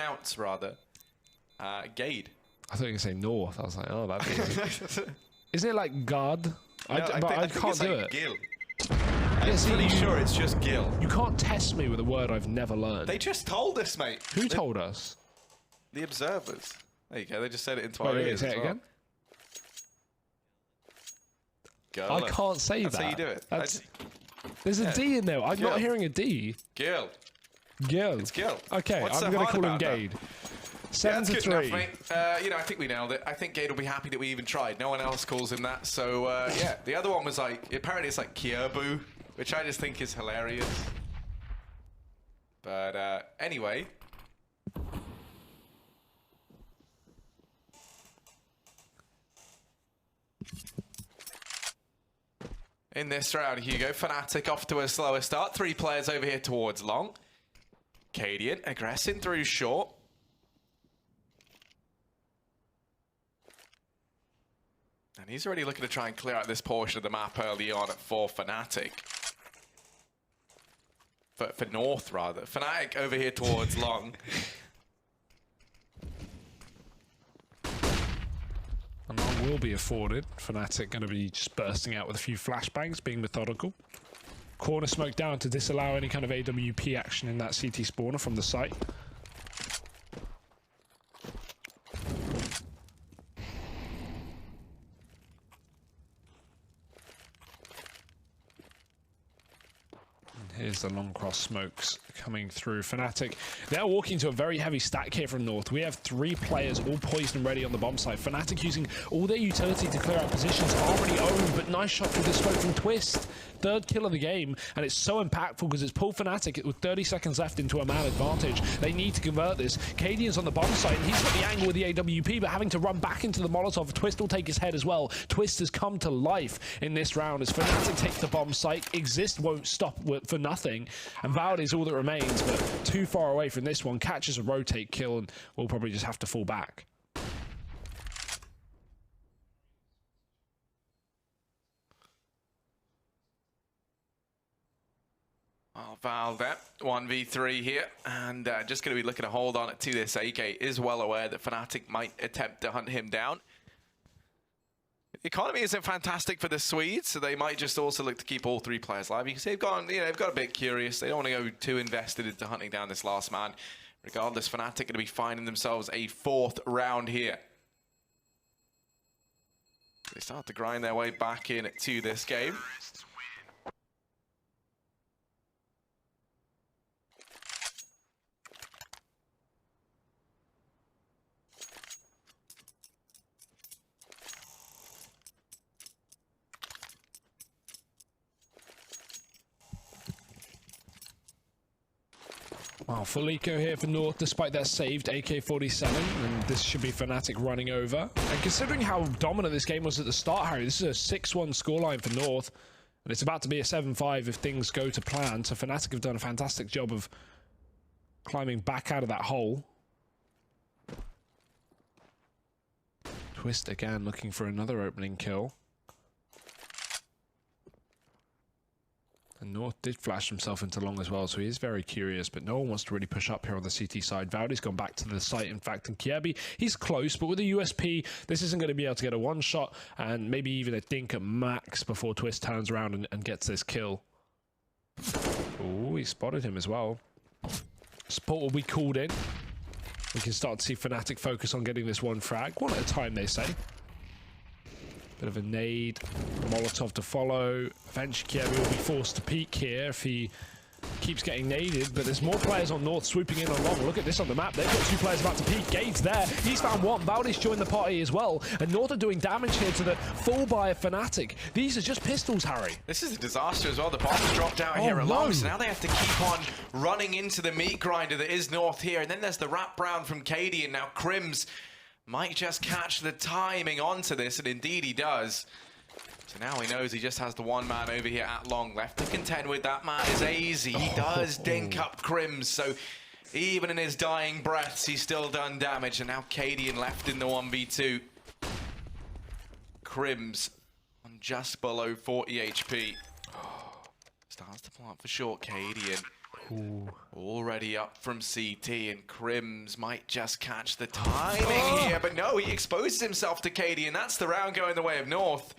I thought you were going to say North. I was like, oh, that'd be... Isn't it like God? No, I can't do it. Gil. I'm pretty sure it's just Gil. You can't test me with a word I've never learned. They just told us, mate. Who told us? The observers. There you go, they just said it into our ears. Say it again? Girl, I can't say that's that. That's how you do it. There's a D in there. I'm not hearing a D. Gil. Gil. It's Gil. Okay, I'm going to call him Gade. 7-3. Enough, mate. You know, I think we nailed it. I think Gade will be happy that we even tried. No one else calls him that. So, yeah. The other one was like, apparently it's like Kierbu, which I just think is hilarious. But anyway. In this round, Hugo, Fnatic off to a slower start. 3 players over here towards long. Cadian aggressing through short. And he's already looking to try and clear out this portion of the map early on for Fnatic. For North, rather. Fnatic over here towards long. And long will be afforded. Fnatic going to be just bursting out with a few flashbangs, being methodical. Corner smoke down to disallow any kind of AWP action in that CT spawner from the site. Here's the long cross smokes coming through. Fnatic, they're walking to a very heavy stack here from North. We have 3 players all poised and ready on the bomb site. Fnatic using all their utility to clear out positions. Already owned, but nice shot through the smoke from Twist. 3rd kill of the game, and it's so impactful because it's pulled Fnatic with 30 seconds left into a man advantage. They need to convert this. Cadian's on the bomb site, and he's got the angle with the AWP, but having to run back into the Molotov. Twist will take his head as well. Twist has come to life in this round as Fnatic takes the bomb site. Exist won't stop for nothing, and Valde is all that remains, but too far away from this one. Catches a rotate kill, and we'll probably just have to fall back. Valde, 1v3 here, and just going to be looking to hold on to this. AK is well aware that Fnatic might attempt to hunt him down. The economy isn't fantastic for the Swedes, so they might just also look to keep all 3 players alive. You can see they've got a bit curious. They don't want to go too invested into hunting down this last man. Regardless, Fnatic going to be finding themselves a 4th round here. They start to grind their way back into this game. Wow, full eco here for North, despite that saved AK-47, and this should be Fnatic running over. And considering how dominant this game was at the start, Harry, this is a 6-1 scoreline for North, and it's about to be a 7-5 if things go to plan. So Fnatic have done a fantastic job of climbing back out of that hole. Twist again, looking for another opening kill. And North did flash himself into long as well, so he is very curious, but no one wants to really push up here on the CT side. Valdi's gone back to the site, in fact, and Kiebi, he's close, but with a USP, this isn't going to be able to get a one-shot, and maybe even a dink at max before Twist turns around and gets this kill. Oh, he spotted him as well. Support will be called in. We can start to see Fnatic focus on getting this one frag. One at a time, they say. Bit of a nade, Molotov to follow. Eventually, Kievi will be forced to peek here if he keeps getting naded, but there's more players on North swooping in on long. Look at this on the map. They've got 2 players about to peek. Gade's there. He's found one. Valdi's joined the party as well, and North are doing damage here to the full buy of Fnatic. These are just pistols, Harry. This is a disaster as well. The bomb's dropped out here along, so now they have to keep on running into the meat grinder that is North here, and then there's the wraparound from Katie, and now Crims might just catch the timing onto this, and indeed he does. So now he knows he just has the one man over here at long. Left to contend with that man is AZ. He does dink up Crims, so even in his dying breaths, he's still done damage. And now Cadian left in the 1v2. Crims on just below 40 HP. Starts to plant for short, Cadian. Ooh. Already up from CT, and Crims might just catch the timing here, but no, he exposes himself to Katie, and that's the round going the way of North.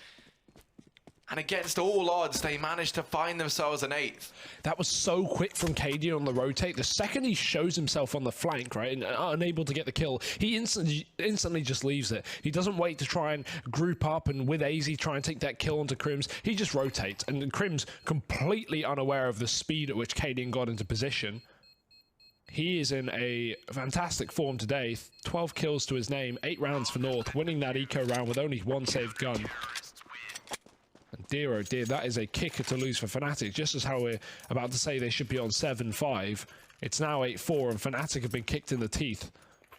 And against all odds, they managed to find themselves an 8th. That was so quick from KD on the rotate. The second he shows himself on the flank, right, and unable to get the kill, he instantly just leaves it. He doesn't wait to try and group up and with AZ try and take that kill onto Crims. He just rotates, and Crims completely unaware of the speed at which KD got into position. He is in a fantastic form today. 12 kills to his name, 8 rounds for North, winning that eco round with only 1 saved gun. And dear oh dear, that is a kicker to lose for Fnatic. Just as how we're about to say they should be on 7-5, it's now 8-4, and Fnatic have been kicked in the teeth.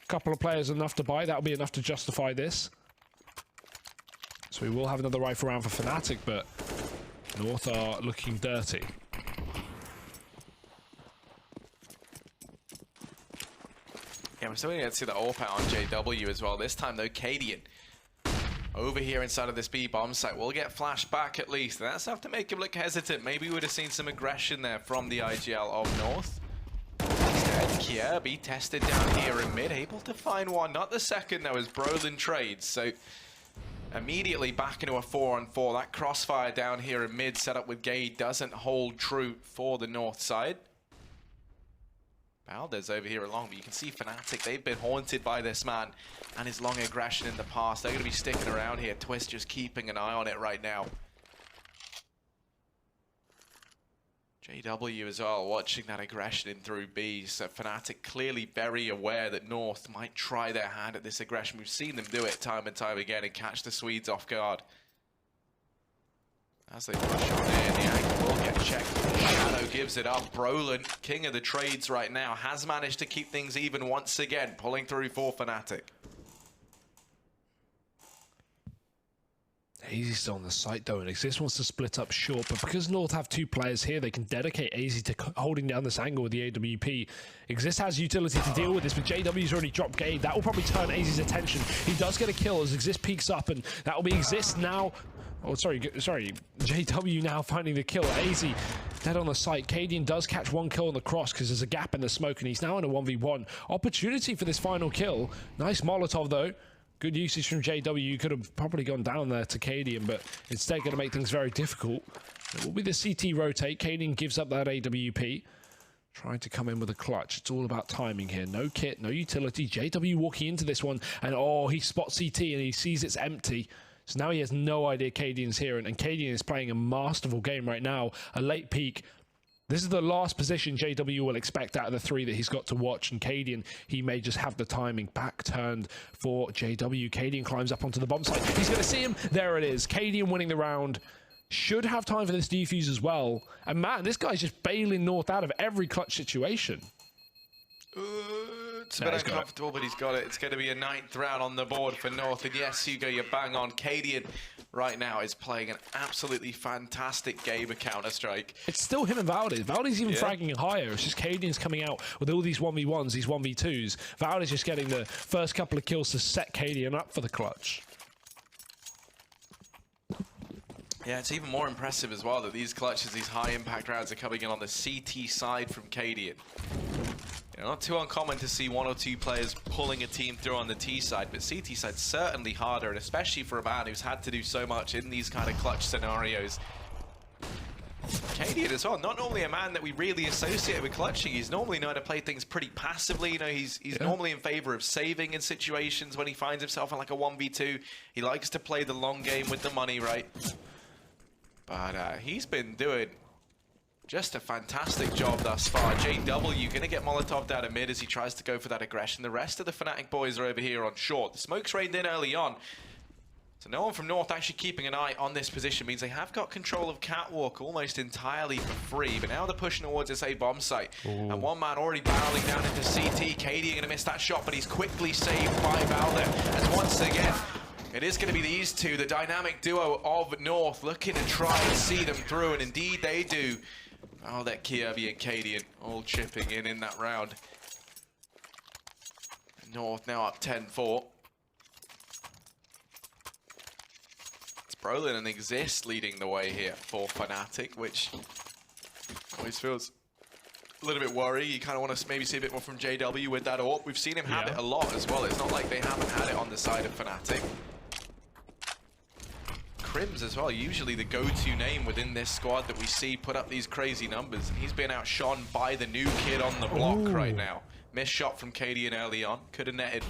A couple of players enough to buy, that'll be enough to justify this. So we will have another rifle round for Fnatic, but North are looking dirty. Yeah, we're still going to see the AWP out on JW as well. This time though, Cadian over here inside of this B bomb site will get flashed back at least. And that's enough to make him look hesitant. Maybe we would have seen some aggression there from the IGL of North. Instead, Kiebi tested down here in mid, able to find one. Not the second though, as Brolin trades. So immediately back into a 4-on-4. That crossfire down here in mid set up with Gade doesn't hold true for the North side. Valdez over here along, but you can see Fnatic, they've been haunted by this man and his long aggression in the past. They're going to be sticking around here. Twist just keeping an eye on it right now. JW as well, watching that aggression in through B. So Fnatic clearly very aware that North might try their hand at this aggression. We've seen them do it time and time again and catch the Swedes off guard. As they push on in, the angle will get checked. Shadow gives it up. Brolin, king of the trades right now, has managed to keep things even once again, pulling through for Fnatic. AZ's still on the site though, and Exist wants to split up short, but because North have 2 players here, they can dedicate AZ to holding down this angle with the AWP. Exist has utility to deal with this, but JW's already dropped Gade. That will probably turn AZ's attention. He does get a kill as Exist peeks up, and that will be Exist now. Oh, sorry, JW now finding the kill. AZ dead on the site. Cadian does catch 1 kill on the cross because there's a gap in the smoke, and he's now in a 1v1. Opportunity for this final kill. Nice Molotov though. Good usage from JW. Could have probably gone down there to Cadian, but instead going to make things very difficult. It will be the CT rotate. Cadian gives up that AWP. Trying to come in with a clutch. It's all about timing here. No kit, no utility. JW walking into this one, and oh, he spots CT and he sees it's empty. So now he has no idea Cadian's here, and Cadian is playing a masterful game right now. A late peek. This is the last position JW will expect out of the 3 that he's got to watch, and Cadian, he may just have the timing back turned for JW. Cadian climbs up onto the bomb site. He's going to see him. There it is. Cadian winning the round. Should have time for this defuse as well. And man, this guy's just bailing North out of every clutch situation. It's a bit uncomfortable, but he's got it. It's going to be a 9th round on the board for North. And yes, Hugo, you're bang on. Cadian right now is playing an absolutely fantastic game of Counter-Strike. It's still him and Valdes. Valdes even fragging higher. It's just Cadian's coming out with all these 1v1s, these 1v2s. Valdes just getting the first couple of kills to set Cadian up for the clutch. Yeah, it's even more impressive as well that these clutches, these high-impact rounds are coming in on the CT side from Cadian. You know, not too uncommon to see 1 or 2 players pulling a team through on the T side, but CT side's certainly harder, and especially for a man who's had to do so much in these kind of clutch scenarios. Cadian as well, not normally a man that we really associate with clutching. He's normally known to play things pretty passively. You know, he's normally in favor of saving in situations when he finds himself in like a 1v2. He likes to play the long game with the money, right? But he's been doing just a fantastic job thus far. JW going to get Molotov'd out of mid as he tries to go for that aggression. The rest of the Fnatic boys are over here on short. The smoke's rained in early on. So no one from North actually keeping an eye on this position means they have got control of Catwalk almost entirely for free. But now they're pushing towards this A bomb site. Ooh. And one man already barreling down into CT. Cadian going to miss that shot, but he's quickly saved by Valde. And once again, it is going to be these 2, the dynamic duo of North, looking to try and see them through, and indeed they do. Oh, that Kirby and Cadian all chipping in that round. North now up 10-4. It's Brolin and Exist leading the way here for Fnatic, which always feels a little bit worried. You kind of want to maybe see a bit more from JW with that AWP. We've seen him have it a lot as well. It's not like they haven't had it on the side of Fnatic. Crims as well, usually the go-to name within this squad that we see put up these crazy numbers. And he's been outshone by the new kid on the block right now. Missed shot from Cadian early on. Could have netted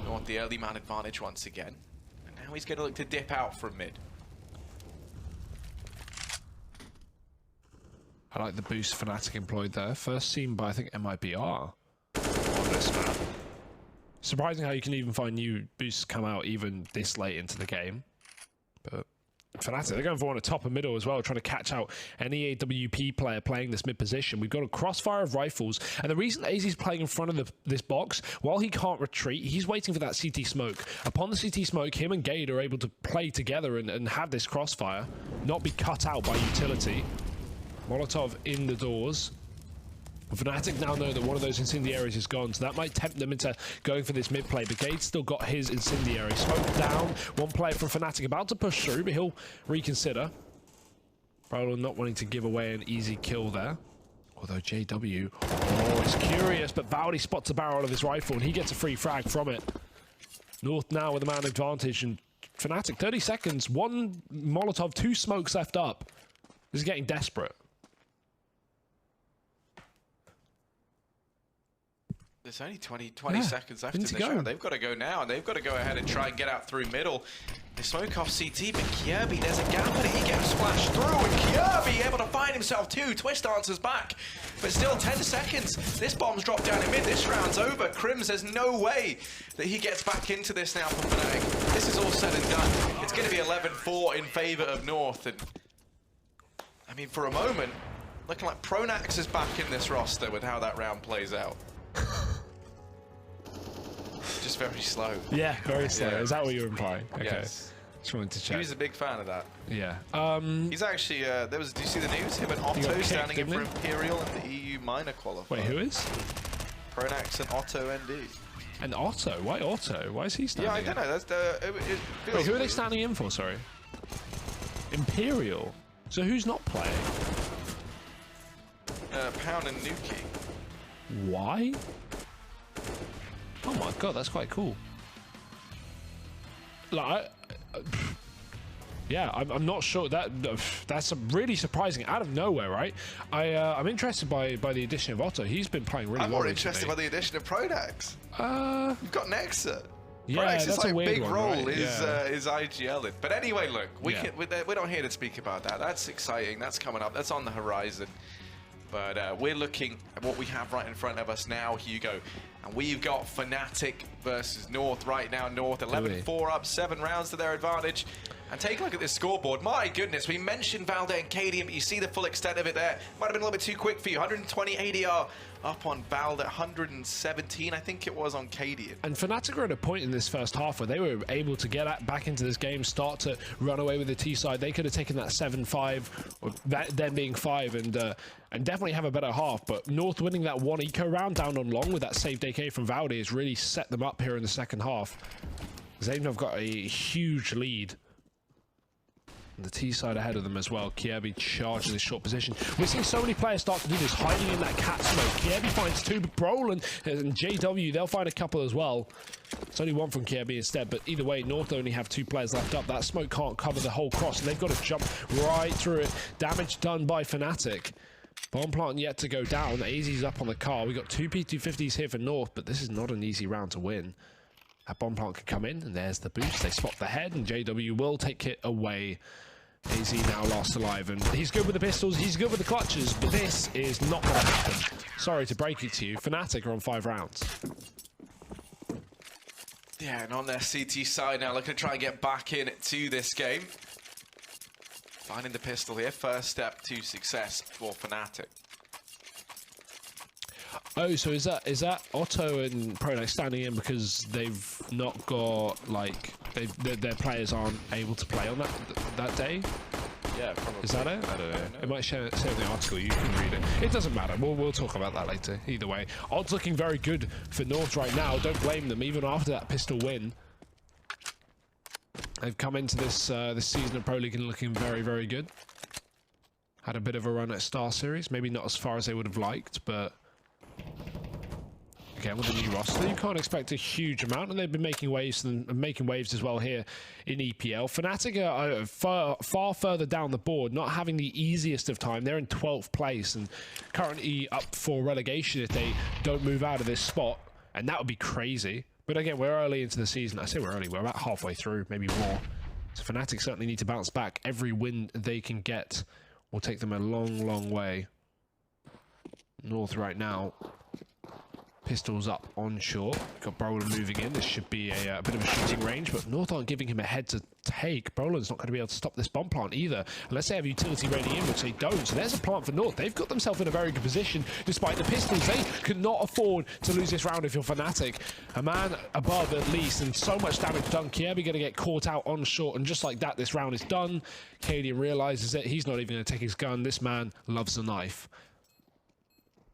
North the early man advantage once again. And now he's going to look to dip out from mid. I like the boost Fnatic employed there. First seen by, I think, MIBR on this map. Surprising how you can even find new boosts come out even this late into the game. But Fnatic, they're going for one at top and middle as well, trying to catch out any AWP player playing this mid position. We've got a crossfire of rifles, and the reason AZ's playing in front of this box, while he can't retreat, he's waiting for that CT smoke. Upon the CT smoke, him and Gade are able to play together and have this crossfire, not be cut out by utility. Molotov in the doors. Fnatic now know that one of those incendiaries is gone, so that might tempt them into going for this mid play. But Gade's still got his incendiary. Smoke down. One player from Fnatic about to push through, but he'll reconsider. Brolin not wanting to give away an easy kill there. Although JW, is curious, but Valde spots the barrel of his rifle, and he gets a free frag from it. North now with a man advantage, and Fnatic, 30 seconds, 1 Molotov, 2 smokes left up. This is getting desperate. There's only 20 seconds left in this round. They've got to go now, and they've got to go ahead and try and get out through middle. They smoke off CT, but Kirby, there's a gap in it. He gets splashed through, and Kirby able to find himself too. Twist answers back, but still 10 seconds. This bomb's dropped down in mid. This round's over. Crims, there's no way that he gets back into this now for Fnatic. This is all said and done. It's going to be 11-4 in favor of North, and I mean, for a moment, looking like Pronax is back in this roster with how that round plays out. Just very slow. Yeah, very slow. Yeah. Is that what you're implying? Okay. Yes. Just wanted to check. He was a big fan of that. Yeah. He's actually, do you see the news? Him and Otto standing in for Imperial in the EU minor qualifier. Wait, who is? Pronax and Otto ND. And Otto? Why Otto? Why is he standing in? Yeah, I don't know. That's the... Wait, who are they standing in for, sorry? Imperial? So who's not playing? Pound and Nuki. Why? Oh my god, that's quite cool. Like, Yeah, I'm not sure. That's really surprising out of nowhere, right? I'm interested by the addition of Otto. He's been playing really well. I'm more interested by the addition of Prodax. You've got Nexa. Yeah, Prodax is like a big one, role right? is IGL in. But anyway, look, we're not here to speak about that. That's exciting. That's coming up. That's on the horizon. But we're looking at what we have right in front of us now, Hugo. And we've got Fnatic versus North right now. North 11-4 up, 7 rounds to their advantage. And take a look at this scoreboard. My goodness, we mentioned Valde and Cadian, but you see the full extent of it there. Might have been a little bit too quick for you. 120 ADR up on Valde, 117, I think it was, on Cadian. And Fnatic are at a point in this first half where they were able to get back into this game, start to run away with the T side. They could have taken that 7-5, or them being 5, and definitely have a better half. But North winning that 1 eco round down on long with that saved AK from Valde has really set them up here in the second half. They've got a huge lead. The T side ahead of them as well. Kiebi charging this short position. We're seeing so many players start to do this, hiding in that cat smoke. Kiebi finds 2, Brolin and JW, they'll find a couple as well. It's only 1 from Kiebi instead, but either way, North only have 2 players left up. That smoke can't cover the whole cross, and they've got to jump right through it. Damage done by Fnatic. Bomb plant yet to go down. AZ's up on the car. We got 2 P250s here for North, but this is not an easy round to win. That bomb plant can come in, and there's the boost. They spot the head, and JW will take it away. AZ now last alive, and he's good with the pistols, he's good with the clutches, but this is not going to happen. Sorry to break it to you, Fnatic are on 5 rounds. Yeah, and on their CT side now, looking to try and get back into this game. Finding the pistol here, first step to success for Fnatic. Oh, so is that Otto and Prodax standing in because they've not got, like, their players aren't able to play on that day? Yeah, probably. Is that it? I don't know. It might say in the article, you can read it. It doesn't matter, we'll talk about that later. Either way, odds looking very good for North right now. Don't blame them, even after that pistol win. They've come into this this season of Pro League and looking very, very good. Had a bit of a run at Star Series, maybe not as far as they would have liked, but again, with the new roster, you can't expect a huge amount, and they've been making waves and making waves as well here in EPL. Fnatic are far further down the board, not having the easiest of time. They're in 12th place and currently up for relegation if they don't move out of this spot, and that would be crazy. But again, we're early into the season. I say we're early, we're about halfway through, maybe more. So Fnatic certainly need to bounce back. Every win they can get will take them a long, long way. North right now, pistols up on short. Got Brolin moving in. This should be a bit of a shooting range, but North aren't giving him a head to take. Brolin's not going to be able to stop this bomb plant either, unless they have utility ready in, which they don't. So there's a plant for North. They've got themselves in a very good position, despite the pistols. They could not afford to lose this round if you're Fnatic. A man above at least, and so much damage done. Kiebi going to get caught out on short, and just like that, this round is done. Cadian realizes it. He's not even going to take his gun. This man loves the knife.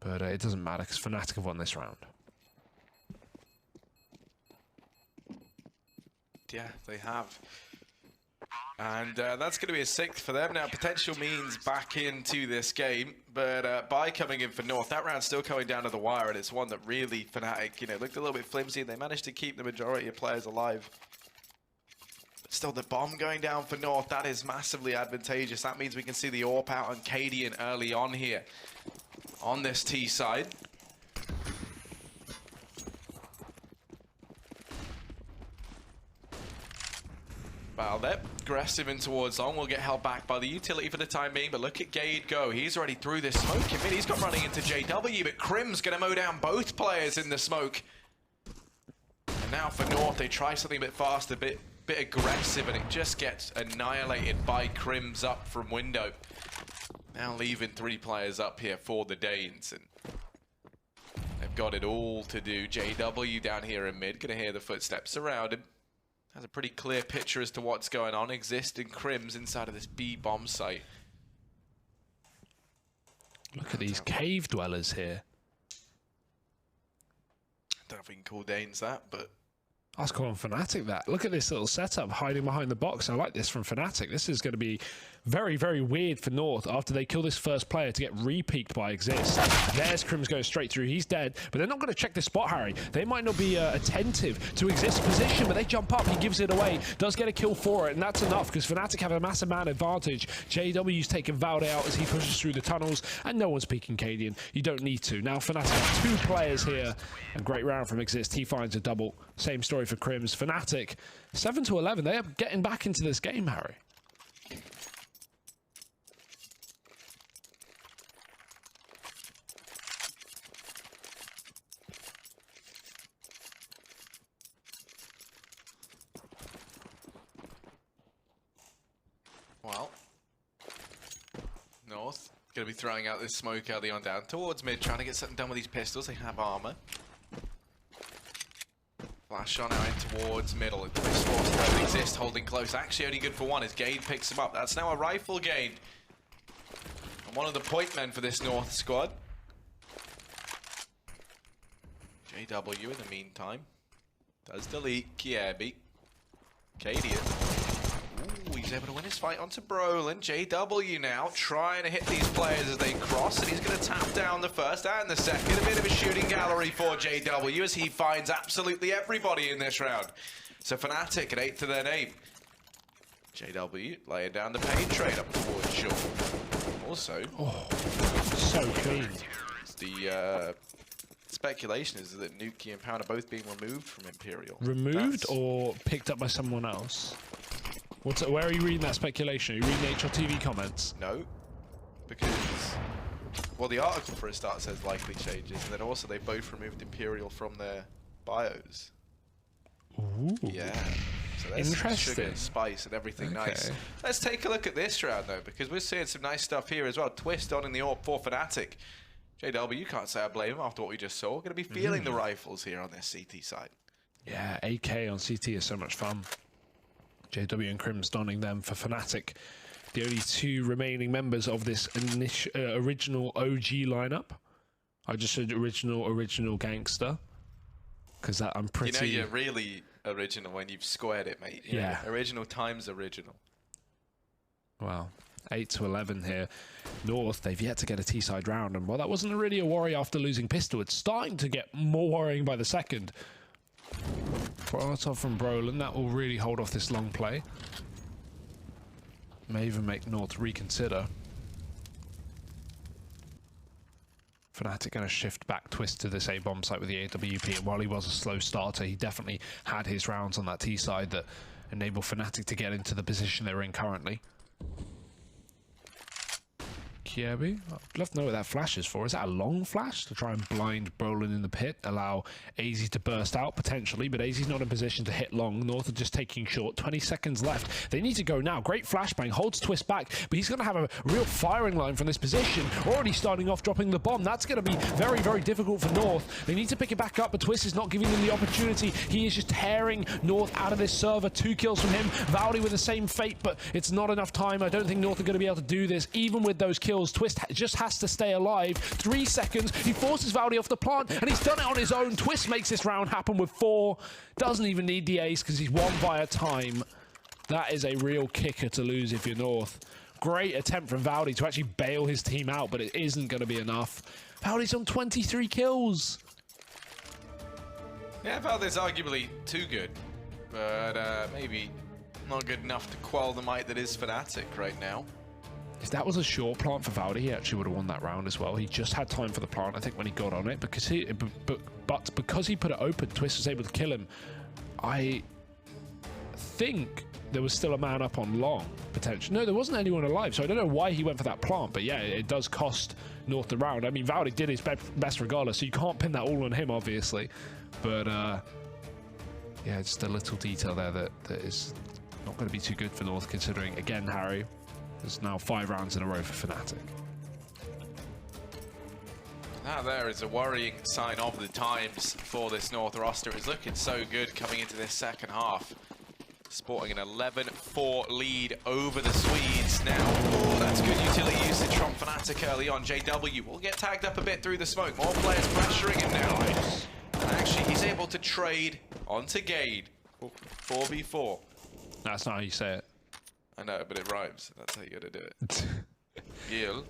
But it doesn't matter, because Fnatic have won this round. Yeah, they have. And that's going to be a 6th for them. Now, potential means back into this game. But by coming in for North, that round's still coming down to the wire. And it's one that really Fnatic, looked a little bit flimsy. They managed to keep the majority of players alive. But still, the bomb going down for North, that is massively advantageous. That means we can see the AWP out on Cadian early on here. On this T side. Valde, aggressive in towards long, will get held back by the utility for the time being, but look at Gade go. He's already through this smoke. He's got running into JW, but Crim's going to mow down both players in the smoke. And now for North, they try something a bit faster, a bit aggressive, and it just gets annihilated by Crim's up from window. Now leaving 3 players up here for the Danes, and they've got it all to do. JW down here in mid, going to hear the footsteps around him. Has a pretty clear picture as to what's going on. Existing Crims inside of this B bomb site. Look at these cave dwellers here. I don't know if we can call Danes that, but I was calling Fnatic that. Look at this little setup hiding behind the box. I like this from Fnatic. This is going to be very, very weird for North after they kill this first player to get re-peeked by Exist. There's Crims going straight through. He's dead, but they're not going to check this spot, Harry. They might not be attentive to Exist's position, but they jump up. He gives it away. Does get a kill for it, and that's enough because Fnatic have a massive man advantage. JW's taking Valde out as he pushes through the tunnels, and no one's peeking Cadian. You don't need to. Now Fnatic have 2 players here. A great round from Exist. He finds a double. Same story for Crims. Fnatic, 7-11. They are getting back into this game, Harry. Well, North going to be throwing out this smoke early on down towards mid, trying to get something done with these pistols. They have armor. Flash on out in towards middle. This force doesn't exist, holding close. Actually only good for one as Gade picks him up. That's now a rifle gained. And one of the point men for this North squad. JW in the meantime does delete Kiebi. Cadian. Ooh, he's able to win his fight onto Brolin. JW now trying to hit these players as they cross, and he's going to tap down the first and the second. A bit of a shooting gallery for JW as he finds absolutely everybody in this round. So Fnatic at 8 to their name. JW laying down the pain train up towards Shaw. Also, So clean. The speculation is that Nuki and Pound are both being removed from Imperial. Removed or picked up by someone else? Where are you reading that speculation? Are you reading HLTV comments? No, because, well, the article for a start says likely changes, and then also they both removed Imperial from their bios. Ooh. Yeah. So there's sugar and spice and everything nice. Let's take a look at this round, though, because we're seeing some nice stuff here as well. Twist on in the AWP for Fnatic. JW, you can't say I blame him after what we just saw. We're going to be feeling the rifles here on this CT side. Yeah, AK on CT is so much fun. JW and Crims donning them for Fnatic. The only 2 remaining members of this original OG lineup. I just said original gangster. Because I'm pretty... You know you're really original when you've squared it, mate. Yeah. Original times original. Wow. 8 to 11 here. North, they've yet to get a T-side round. And while that wasn't really a worry after losing Pistol, it's starting to get more worrying by the second. Molotov from Brolin, that will really hold off this long play. May even make North reconsider. Fnatic going to shift back Twist to this A-bomb site with the AWP, and while he was a slow starter, he definitely had his rounds on that T side that enabled Fnatic to get into the position they're in currently. Kiebi, I'd love to know what that flash is for. Is that a long flash to try and blind Brolin in the pit, allow AZ to burst out potentially, but AZ's not in position to hit long. North are just taking short. 20 seconds left. They need to go now. Great flashbang, holds Twist back, but he's going to have a real firing line from this position. Already starting off dropping the bomb. That's going to be very, very difficult for North. They need to pick it back up, but Twist is not giving them the opportunity. He is just tearing North out of this server. 2 kills from him. Valde with the same fate, but it's not enough time. I don't think North are going to be able to do this, even with those kills. Twist just has to stay alive. 3 seconds. He forces Valde off the plant, and he's done it on his own. Twist makes this round happen with 4. Doesn't even need the ace because he's won via time. That is a real kicker to lose if you're North. Great attempt from Valde to actually bail his team out, but it isn't going to be enough. Valde's on 23 kills. Yeah, Valde's arguably too good, but maybe not good enough to quell the might that is Fnatic right now. If that was a short plant for Valde, he actually would have won that round as well. He just had time for the plant, I think, when he got on it, because but because he put it open, Twist was able to kill him. I think there was still a man up on long, potentially. No, there wasn't anyone alive, so I don't know why he went for that plant, but yeah, it does cost North the round. I mean, Valde did his best regardless, so you can't pin that all on him, obviously. But, yeah, just a little detail there that is not going to be too good for North, considering, again, Harry, there's now 5 rounds in a row for Fnatic. That there is a worrying sign of the times for this North roster. It's looking so good coming into this second half. Sporting an 11-4 lead over the Swedes now. Oh, that's good utility usage from Fnatic early on. JW will get tagged up a bit through the smoke. More players pressuring him now. And actually, he's is able to trade onto Gade. 4v4. That's not how you say it. I know, but it rhymes. That's how you gotta do it. Gil.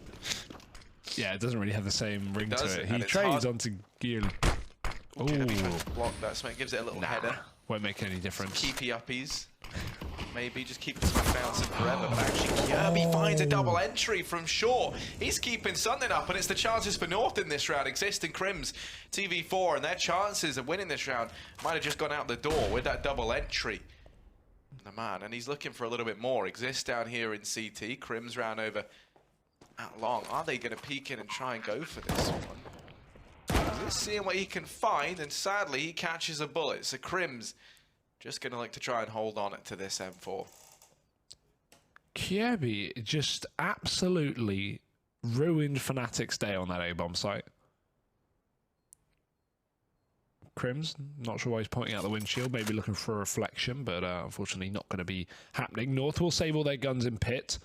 Yeah, it doesn't really have the same ring to it. He and it's trades hard. onto Gil. Ooh. Block that smack, gives it a little header. Won't make any difference. Keepy uppies. Maybe just keep the smack bouncing forever, but actually Kirby finds a double entry from short. He's keeping something up, and it's the chances for North in this round. Exist and Crims TV4, and their chances of winning this round might have just gone out the door with that double entry. The man, and he's looking for a little bit more. Exist down here in CT, Crims round over at long. Are they going to peek in and try and go for this one? Exist seeing what he can find, and sadly he catches a bullet. So Crims just going to like to try and hold on to this M4. Kirby just absolutely ruined Fnatic's day on that A-bomb site. Crims, not sure why he's pointing out the windshield, maybe looking for a reflection, but unfortunately not going to be happening. North will save all their guns in pit.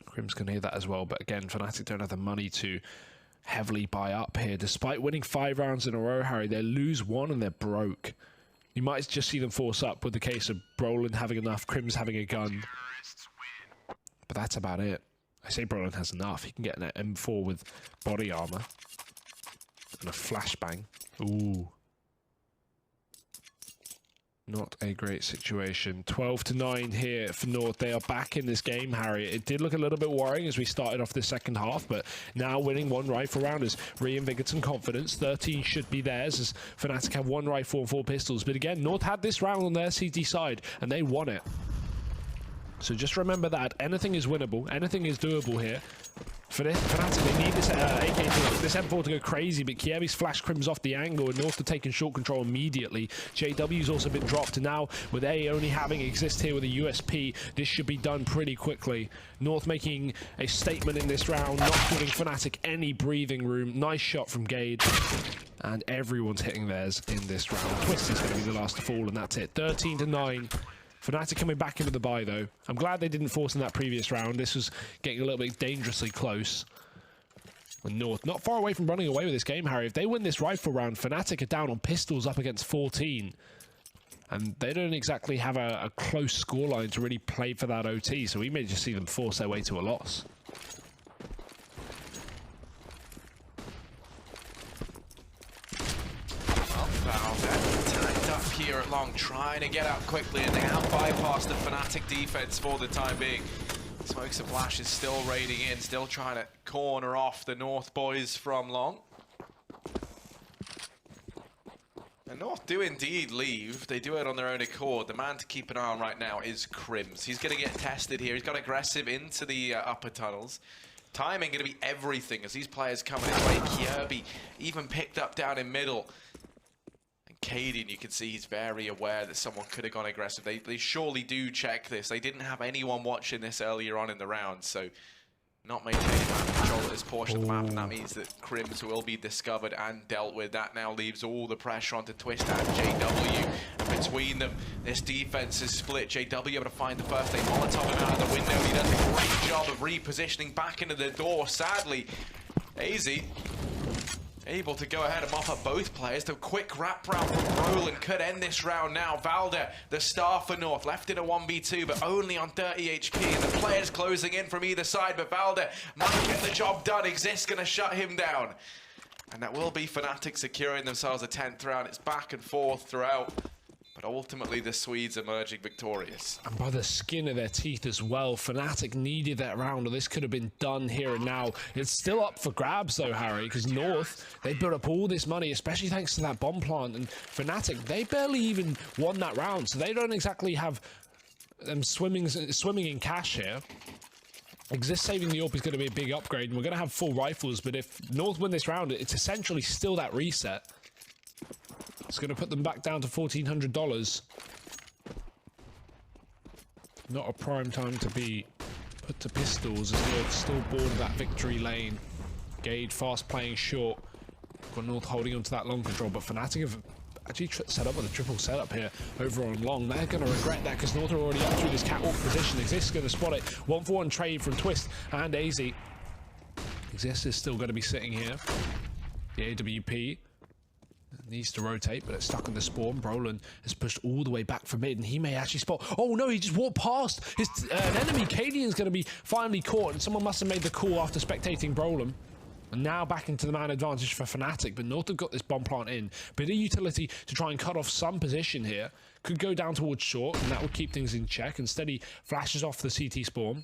Crims can hear that as well, but again, Fnatic don't have the money to heavily buy up here. Despite winning 5 rounds in a row, Harry, they lose 1 and they're broke. You might just see them force up with the case of Brolin having enough, Crims having a gun. But that's about it. I say Brolin has enough. He can get an M4 with body armor. And a flashbang. Ooh. Not a great situation. 12-9 here for North. They are back in this game, Harry. It did look a little bit worrying as we started off the second half, but now winning 1 rifle round has reinvigorated some confidence. 13 should be theirs as Fnatic have 1 rifle and 4 pistols. But again, North had this round on their CT side, and they won it. So just remember that. Anything is winnable. Anything is doable here. For Fnatic, they need this AK, this M4 to go crazy, but Kievi's flash Crims off the angle, and North are taking short control immediately. JW's also been dropped, and now with A only having Exist here with a USP, this should be done pretty quickly. North making a statement in this round, not giving Fnatic any breathing room. Nice shot from Gade, and everyone's hitting theirs in this round. Twist is going to be the last to fall, and that's it. 13-9. Fnatic coming back into the bye, though. I'm glad they didn't force in that previous round. This was getting a little bit dangerously close. And North not far away from running away with this game, Harry. If they win this rifle round, Fnatic are down on pistols up against 14. And they don't exactly have a close scoreline to really play for that OT, so we may just see them force their way to a loss. Up here at long, trying to get out quickly, and they have bypassed the Fnatic defense for the time being. Smokes and Flash is still raiding in, still trying to corner off the North boys from long. And North do indeed leave. They do it on their own accord. The man to keep an eye on right now is Crims. He's going to get tested here. He's got aggressive into the upper tunnels. Timing going to be everything as these players coming his way. Kirby even picked up down in middle. Caden, you can see he's very aware that someone could have gone aggressive. They surely do check this. They didn't have anyone watching this earlier on in the round, so not maintaining control of this portion of the map, and that means that Crims will be discovered and dealt with. That now leaves all the pressure onto Twist and JW. And between them, this defense is split. JW able to find the first aid, Molotov him out of the window. He does a great job of repositioning back into the door. Sadly, AZ able to go ahead and mop up both players. The quick wraparound from Brolin could end this round now. Valder, the star for North, left in a 1v2, but only on 30 HP. And the players closing in from either side, but Valder might get the job done. Exist gonna shut him down. And that will be Fnatic securing themselves a 10th round. It's back and forth throughout. But ultimately, the Swedes emerging victorious. And by the skin of their teeth as well. Fnatic needed that round, or this could have been done here and now. It's still up for grabs, though, Harry, because North, they built up all this money, especially thanks to that bomb plant. And Fnatic, they barely even won that round, so they don't exactly have them swimming in cash here. Exist saving the AWP is going to be a big upgrade, and we're going to have full rifles, but if North win this round, it's essentially still that reset. It's going to put them back down to $1,400. Not a prime time to be put to pistols as North still bored of that victory lane. Gade fast playing short. Got North holding onto that long control, but Fnatic have actually set up with a triple setup here over on long. They're going to regret that because North are already up through this catwalk position. Exist is going to spot it. 1-for-1 trade from Twist and AZ. Exist is still going to be sitting here. The AWP. needs to rotate, but it's stuck in the spawn. Brolin has pushed all the way back from mid, and he may actually spot. Oh no, he just walked past his an enemy. Cadian's going to be finally caught, and someone must have made the call after spectating Brolin. And now back into the man advantage for Fnatic, but North have got this bomb plant in. Bit of utility to try and cut off some position here. Could go down towards short, and that would keep things in check. Instead, he flashes off the CT spawn.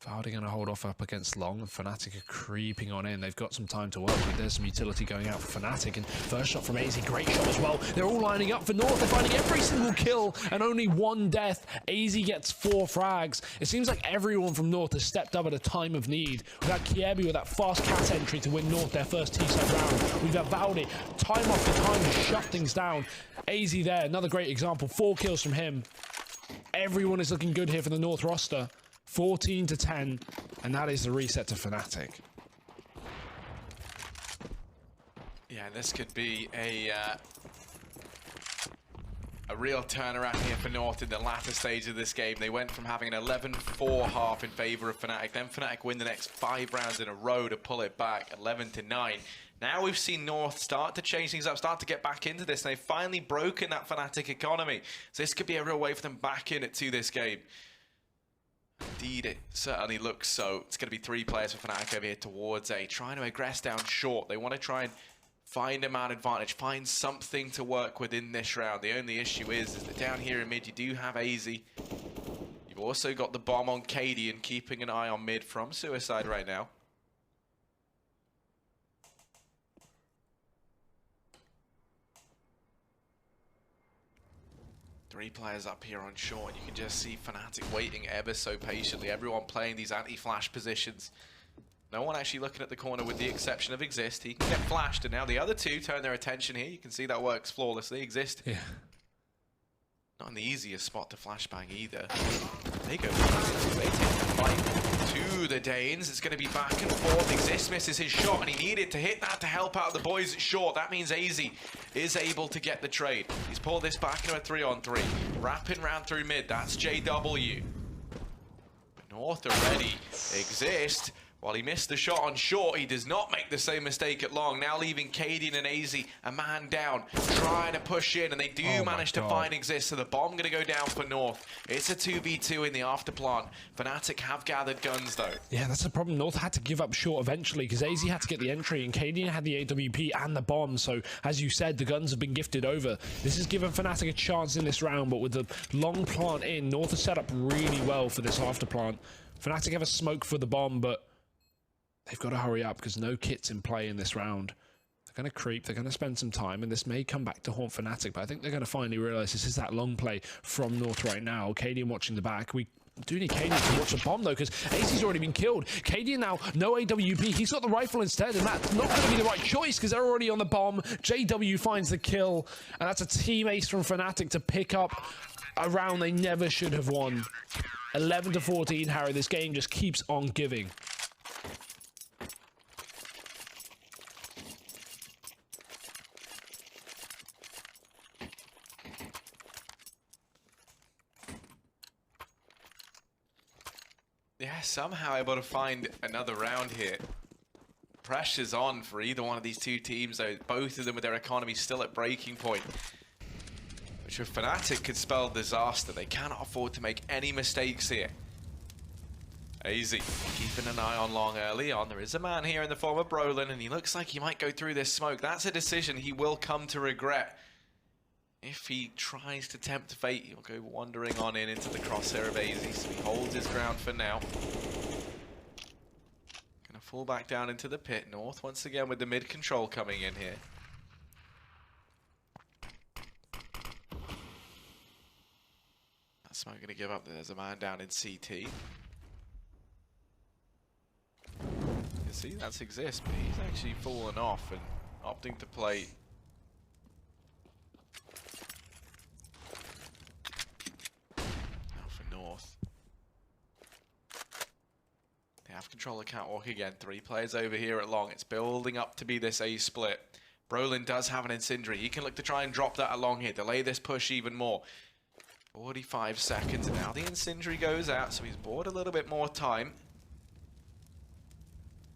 Valdi going to hold off up against Long, and Fnatic are creeping on in. They've got some time to work with. There's some utility going out for Fnatic, and first shot from AZ, great shot as well. They're all lining up for North. They're finding every single kill and only one death. AZ gets 4 frags. It seems like everyone from North has stepped up at a time of need. We've got Kiebi with that fast cat entry to win North their first T-set round. We've got Valdi time after time to shut things down. AZ there, another great example. 4 kills from him. Everyone is looking good here for the North roster. 14-10, and that is the reset to Fnatic. Yeah, this could be a real turnaround here for North in the latter stage of this game. They went from having an 11-4 half in favor of Fnatic, then Fnatic win the next 5 rounds in a row to pull it back, 11-9. Now we've seen North start to change things up, start to get back into this, and they've finally broken that Fnatic economy. So this could be a real way for them back in it to this game. Indeed, it certainly looks so. It's going to be 3 players for Fnatic over here towards A, trying to aggress down short. They want to try and find a man advantage, find something to work with in this round. The only issue is that down here in mid, you do have AZ. You've also got the bomb on Katie and keeping an eye on mid from Suicide right now. Three players up here on short, and you can just see Fnatic waiting ever so patiently. Everyone playing these anti-flash positions. No one actually looking at the corner with the exception of Exist. He can get flashed, and now the other two turn their attention here. You can see that works flawlessly. Exist. Yeah. Not in the easiest spot to flashbang either. They go. They take the fight to the Danes. It's going to be back and forth. Exist misses his shot, and he needed to hit that to help out the boys at short. That means AZ is able to get the trade. He's pulled this back into a 3-on-3. Wrapping round through mid. That's JW. North are ready. Exist. While he missed the shot on short, he does not make the same mistake at long. Now leaving Cadian and AZ a man down, trying to push in, and they do manage to find Exist. So the bomb going to go down for North. It's a 2v2 in the afterplant. Fnatic have gathered guns though. Yeah, that's the problem. North had to give up short eventually because AZ had to get the entry, and Cadian had the AWP and the bomb. So as you said, the guns have been gifted over. This has given Fnatic a chance in this round, but with the long plant in, North is set up really well for this afterplant. Fnatic have a smoke for the bomb, but they've got to hurry up because no kit's in play in this round. They're going to creep, they're going to spend some time, and this may come back to haunt Fnatic, but I think they're going to finally realise this is that long play from North right now. Cadian watching the back. We do need Cadian to watch the bomb, though, because AZ's already been killed. Cadian now, no AWP. He's got the rifle instead, and that's not going to be the right choice because they're already on the bomb. JW finds the kill, and that's a team ace from Fnatic to pick up a round they never should have won. 11-14, Harry. This game just keeps on giving. Yeah, somehow able to find another round here. Pressure's on for either one of these two teams, though. Both of them with their economy still at breaking point. Which with Fnatic could spell disaster. They cannot afford to make any mistakes here. AZ keeping an eye on Long early on. There is a man here in the form of Brolin, and he looks like he might go through this smoke. That's a decision he will come to regret. If he tries to tempt fate, he'll go wandering on into the crosshair of AZ, so he holds his ground for now. Gonna fall back down into the pit. North once again with the mid control coming in here. That's not gonna give up. There's a man down in CT. You can see that's Exist, but he's actually fallen off and opting to play control of catwalk again. 3 players over here at long. It's building up to be this A split. Brolin does have an incendiary. He can look to try and drop that along here, delay this push even more. 45 seconds, and now the incendiary goes out, so he's bought a little bit more time.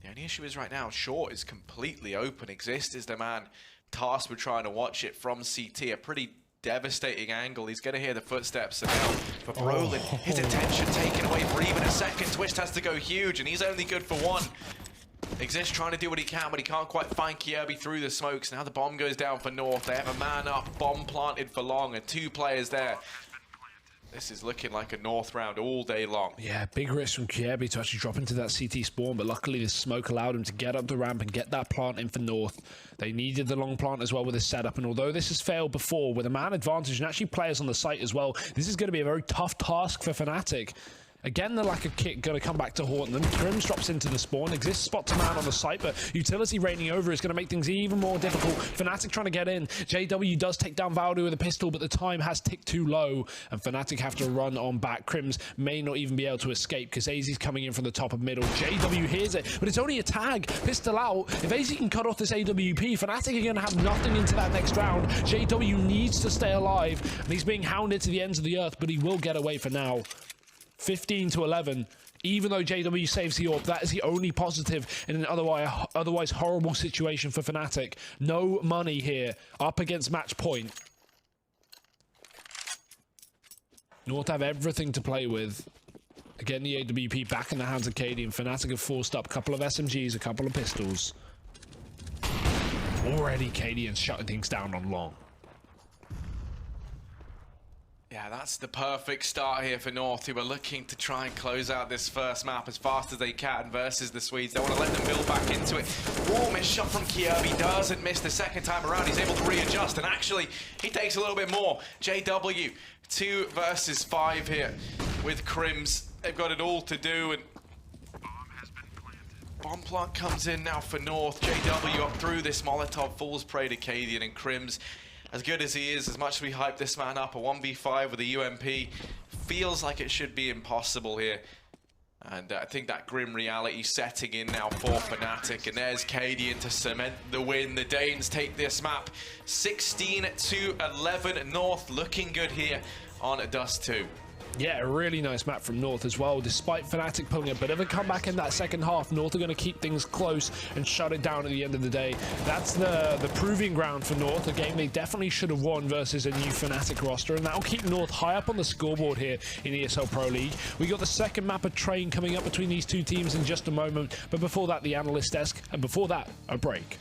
The only issue is right now, Short is completely open. Exist is the man tasked with trying to watch it from CT. A pretty devastating angle. He's going to hear the footsteps. And now for Brolin, his attention taken away for even a second. Twist has to go huge, and he's only good for one. Exist trying to do what he can, but he can't quite find Kjaerbye through the smokes. Now the bomb goes down for North. They have a man up, bomb planted for long, and 2 players there. This is looking like a North round all day long. Yeah, big risk from Kjaerbye to actually drop into that CT spawn, but luckily the smoke allowed him to get up the ramp and get that plant in for North. They needed the long plant as well with his setup, and although this has failed before with a man advantage and actually players on the site as well, this is going to be a very tough task for Fnatic. Again, the lack of kit going to come back to haunt them. Crims drops into the spawn. Exist spots a man on the site, but utility raining over is going to make things even more difficult. Fnatic trying to get in. JW does take down Valdu with a pistol, but the time has ticked too low, and Fnatic have to run on back. Crims may not even be able to escape because AZ's coming in from the top of middle. JW hears it, but it's only a tag. Pistol out. If AZ can cut off this AWP, Fnatic are going to have nothing into that next round. JW needs to stay alive, and he's being hounded to the ends of the earth, but he will get away for now. 15-11. Even though JW saves the AWP, that is the only positive in an otherwise horrible situation for Fnatic. No money here, up against match point. North have everything to play with. Again, the AWP back in the hands of KD, and Fnatic have forced up a couple of SMGs, a couple of pistols. Already KD and shutting things down on long. Yeah, that's the perfect start here for North, who are looking to try and close out this first map as fast as they can versus the Swedes. They want to let them build back into it. Miss shot from Kjaerbye, doesn't miss the second time around. He's able to readjust, and actually, he takes a little bit more. JW, 2 versus 5 here with Crims. They've got it all to do, and bomb plant comes in now for North. JW up through this Molotov, falls prey to Cadian, and Crims, as good as he is, as much as we hype this man up, a 1v5 with a UMP feels like it should be impossible here. And I think that grim reality setting in now for Fnatic. And there's Cadian to cement the win. The Danes take this map 16-11. North looking good here on Dust2. Yeah, a really nice map from North as well. Despite Fnatic pulling a bit of a comeback in that second half, North are going to keep things close and shut it down at the end of the day. That's the proving ground for North, a game they definitely should have won versus a new Fnatic roster, and that'll keep North high up on the scoreboard here in ESL Pro League. We got the second map of Train coming up between these two teams in just a moment, but before that, the Analyst Desk, and before that, a break.